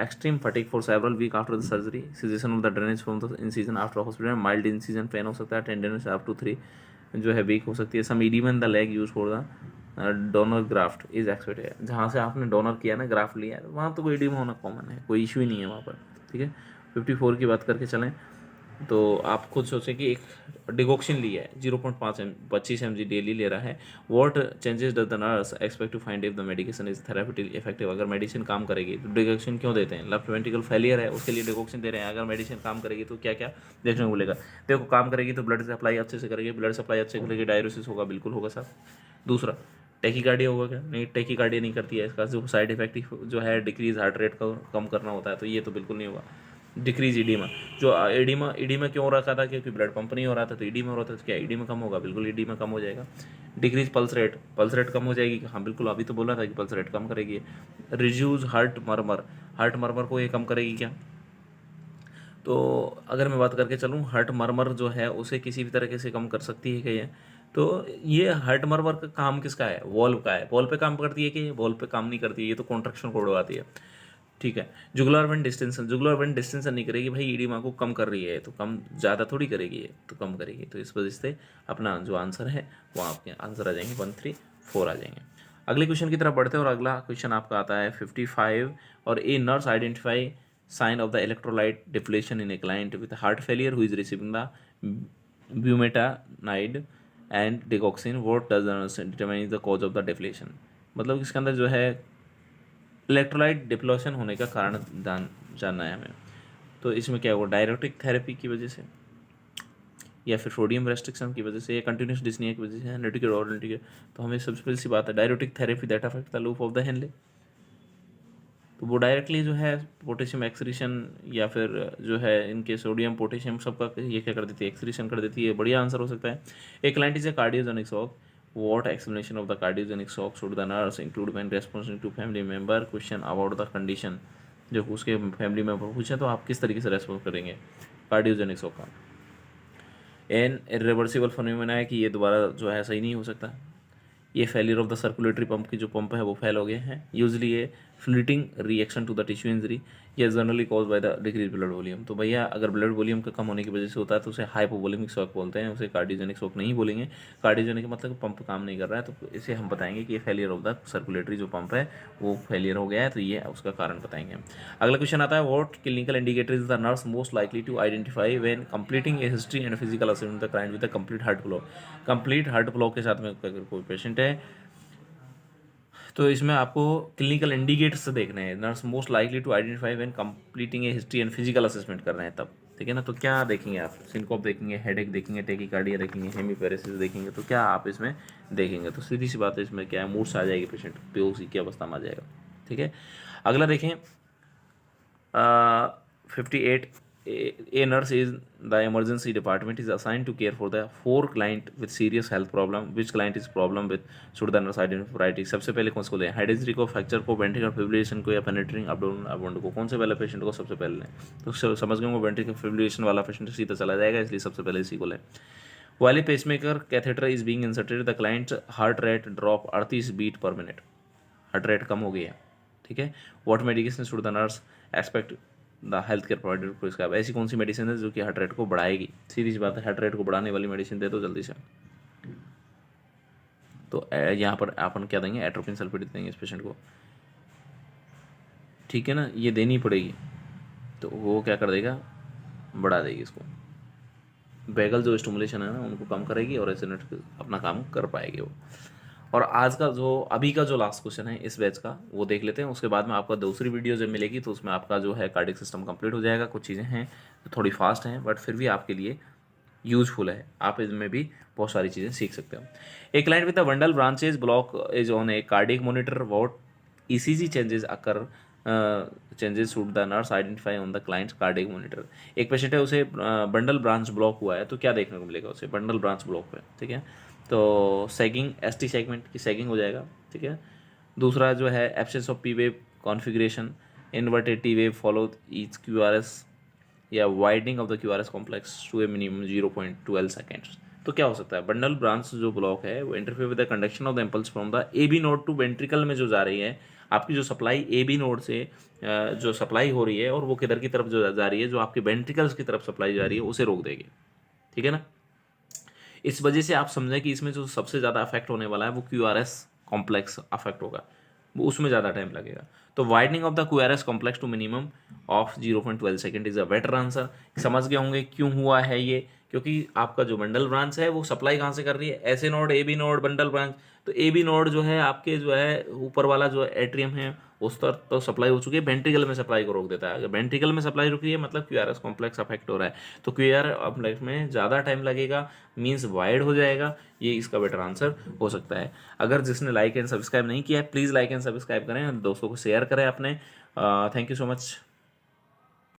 extreme fatigue for several weeks after the surgery, cessation of the drainage from the incision after hospital, mild incision pain हो सकता है, tenderness up to 3 जो है वीक हो सकती है, some edema in the leg used for the donor graft is expected। जहाँ से आपने डोनर किया ना, ग्राफ्ट लिया है, वहाँ तो कोई edema होना कॉमन है, कोई इशू ही नहीं है वहाँ पर, ठीक है। 54 की बात करके चलें तो आप खुद सोचें कि एक डिगोक्सिन लिया है 0.25 mg डेली ले रहा है। What changes does the nurse expect to find if the medication is therapeutic effective? अगर मेडिसिन काम करेगी तो डिगोक्सिन क्यों देते हैं? लेफ्ट वेंट्रिकल फेलियर है, उसके लिए डिगोक्सिन दे रहे हैं। अगर मेडिसिन काम करेगी तो क्या क्या देखने को मिलेगा? देखो, काम करेगी तो ब्लड सप्लाई अच्छे से करेगी, ब्लड सप्लाई अच्छे से करेगी, डायरोसिस होगा, बिल्कुल होगा सर। दूसरा, टेकीकार्डिया होगा क्या? नहीं, टेकीकार्डिया नहीं करती है। इसका जो साइड इफेक्ट जो है डिक्रीज हार्ट रेट का कम करना होता है, तो ये तो बिल्कुल नहीं होगा। डिक्रीज ईडीमा, जो ईडीमा क्यों हो रखा था? क्योंकि ब्लड पंप नहीं हो रहा था, तो ईडीमा हो रहा था, तो क्या ईडीमा कम होगा? बिल्कुल ईडीमा कम हो जाएगा। डिक्रीज पल्स रेट कम हो जाएगी, हाँ बिल्कुल, अभी तो बोला था कि पल्स रेट कम करेगी। रिड्यूस हार्ट मर्मर को ये कम करेगी क्या? तो अगर मैं बात करके चलूँ, हार्ट मर्मर जो है उसे किसी भी तरीके से कम कर सकती है क्या ये? तो ये हार्ट मर्मर का काम किसका है? वॉल्व का है। वॉल्व पे काम करती है कि वॉल्व पे काम नहीं करती है? ये तो कॉन्ट्रैक्शन को उड़वाती है, ठीक है। जुगुलर वेन डिस्टेंशन नहीं करेगी भाई, ईडीमा को कम कर रही है तो कम ज़्यादा थोड़ी करेगी, ये तो कम करेगी। तो इस वजह से अपना जो आंसर है वो आपके आंसर आ जाएंगे 1, 3, 4 आ जाएंगे। अगले क्वेश्चन की तरफ बढ़ते हैं, और अगला क्वेश्चन आपका आता है 55, और a nurse identify sign of the electrolyte depletion in a client with heart failure who is receiving the bumetanide and digoxin, what does the nurse determine the cause of the depletion? मतलब इसके अंदर जो है electrolyte डिप्लोशन होने का कारण जानना है हमें। तो इसमें क्या होगा? डायरेटिक थेरेपी की वजह से, या फिर सोडियम रेस्ट्रिक्शन की वजह से, या कंटिन्यूस डिस्निया की वजह से, नेटिक और नेटिक। तो हमें सबसे पहली सी बात है, diuretic therapy that affect the loop of the Henle, तो वो डायरेक्टली जो है पोटेशियम एक्सक्रीशन या फिर जो है इनके सोडियम पोटेशियम सबका ये क्या कर देती है? एक्सक्रीशन कर देती है। बढ़िया आंसर हो सकता है। एक client is a cardiogenic shock, what explanation of the cardiogenic shock should the nurse include when responding to family member question about the condition? जब उसके फैमिली मेम्बर पूछे तो आप किस तरीके से रेस्पॉन्स करेंगे कार्डियोजेनिक शॉक का? एन इरिवर्सिबल फिनोमेना है कि ये दोबारा जो है सही नहीं हो सकता। ये failure of the circulatory pump की जो पंप है वो फेल हो गए हैं। यूजली ये fleeting reaction to the tissue injury, या generally cause by the decrease blood volume. तो भैया अगर ब्लड वॉल्यूम का कम होने की वजह से होता है तो उसे हाइपोवोलेमिक शॉक बोलते हैं, उसे कार्डियोजेनिक शॉक नहीं बोलेंगे। कार्डियोजेनिक मतलब पंप काम नहीं कर रहा है, तो इसे हम बताएंगे कि ये फेलियर ऑफ द सर्कुलेटरी जो पंप है वो फेलियर हो गया है, तो ये उसका कारण बताएंगे। अगला क्वेश्चन आता है, what clinical indicator is the nurse most likely to identify when completing a history and physical assessment the client with the complete heart block. Complete heart block के साथ में अगर कोई पेशेंट है तो इसमें आपको क्लिनिकल इंडिकेटर्स देखने हैं, nurse most likely to identify when completing a history and physical assessment कर रहे हैं तब, ठीक है ना। तो क्या देखेंगे आप, सिनकोप देखेंगे, हेडेक देखेंगे, टेकिकार्डिया देखेंगे, हेमीपेरेसिस देखेंगे, तो क्या आप इसमें देखेंगे, तो सीधी सी बात है इसमें क्या है, मूड से आ जाएगी पेशेंट, बेहोशी की अवस्था में आ जाएगा, ठीक है। अगला देखें 58, a nurse in the emergency department is assigned to care for the 4 client with serious health problem. Which client is problem with should the nurse identify priority? सबसे पहले कौन से को लें, हेड इंजरी को, फ्रैक्चर को, वेंट्रिकुलर फिब्रिलेशन को, या पेनिट्रेटिंग अबडोमिनल अबाउंड को, कौन से पहले पेशेंट को सबसे पहले लें। तो समझ गए, वो वेंट्रिकुलर फिब्रिलेशन वाला पेशेंट सीधा चला जाएगा, इसलिए सबसे पहले इसी को लें। While a pacemaker catheter is being inserted, the client's heart rate drop 38 beat per minute. Heart rate कम हो गई है, ठीक है। What medication should the nurse expect the health care provider को प्रिस्क्राइब, ऐसी कौन सी मेडिसिन है जो कि हार्ट रेट को बढ़ाएगी। सीधी सी बात है, हार्ट रेट को बढ़ाने वाली मेडिसिन दे दो जल्दी से। तो यहाँ पर अपन क्या देंगे, एट्रोपिन सल्फेट देंगे इस पेशेंट को, ठीक है ना, ये देनी पड़ेगी। तो वो क्या कर देगा, बढ़ा देगी इसको, बेगल जो स्टिमुलेशन है ना उनको कम करेगी और ऐसे नेट अपना काम कर पाएगी वो। और आज का जो अभी का जो लास्ट क्वेश्चन है इस बैच का वो देख लेते हैं, उसके बाद में आपका दूसरी वीडियो जब मिलेगी तो उसमें आपका जो है कार्डियक सिस्टम कंप्लीट हो जाएगा। कुछ चीज़ें हैं जो थोड़ी फास्ट हैं बट फिर भी आपके लिए यूजफुल है, आप इसमें भी बहुत सारी चीज़ें सीख सकते हो। ए client with the bundle branches block is on A cardiac monitor, what ECG changes occur changes should the nurse identify on the clients cardiac monitor. एक पेशेंट है उसे बंडल ब्रांच ब्लॉक हुआ है, तो क्या देखने को मिलेगा उसे बंडल ब्रांच ब्लॉक पे, ठीक है। तो सैगिंग, एसटी सेगमेंट की सैगिंग हो जाएगा, ठीक है। दूसरा जो है absence of P wave configuration, inverted T wave follow each QRS, या widening of the QRS complex to a minimum 0.12 seconds. तो क्या हो सकता है, बंडल ब्रांच जो ब्लॉक है वो interfere with the conduction of the impulse from the A B node to ventricle में जो जा रही है, आपकी जो सप्लाई ए बी नोड से जो सप्लाई हो रही है और वो किधर की तरफ जो जा रही है, जो आपके वेंट्रिकल्स की तरफ सप्लाई जा रही है, उसे रोक देगी, ठीक है ना। इस वजह से आप समझें कि इसमें जो सबसे ज़्यादा अफेक्ट होने वाला है वो क्यूआरएस कॉम्प्लेक्स अफेक्ट होगा, वो उसमें ज़्यादा टाइम लगेगा। तो widening of the QRS complex to minimum of 0.12 second is a better answer. समझ गए होंगे क्यों हुआ है ये, क्योंकि आपका जो बंडल ब्रांच है वो सप्लाई कहाँ से कर रही है, ऐसे node, A B node, bundle branch. तो ए बी नोड जो है आपके जो है ऊपर वाला जो एट्रियम है उस तर तो सप्लाई हो चुकी है, वेंट्रिकल में सप्लाई को रोक देता है। अगर वेंट्रिकल में सप्लाई रुक रही है मतलब क्यूआरएस कॉम्प्लेक्स अफेक्ट हो रहा है, तो क्यूआर कॉम्प्लेक्स में ज़्यादा टाइम लगेगा, मीन्स वाइड हो जाएगा, ये इसका बेटर आंसर हो सकता है। अगर जिसने लाइक एंड सब्सक्राइब नहीं किया है प्लीज़ लाइक एंड सब्सक्राइब करें, दोस्तों को शेयर करें अपने। Thank you so much.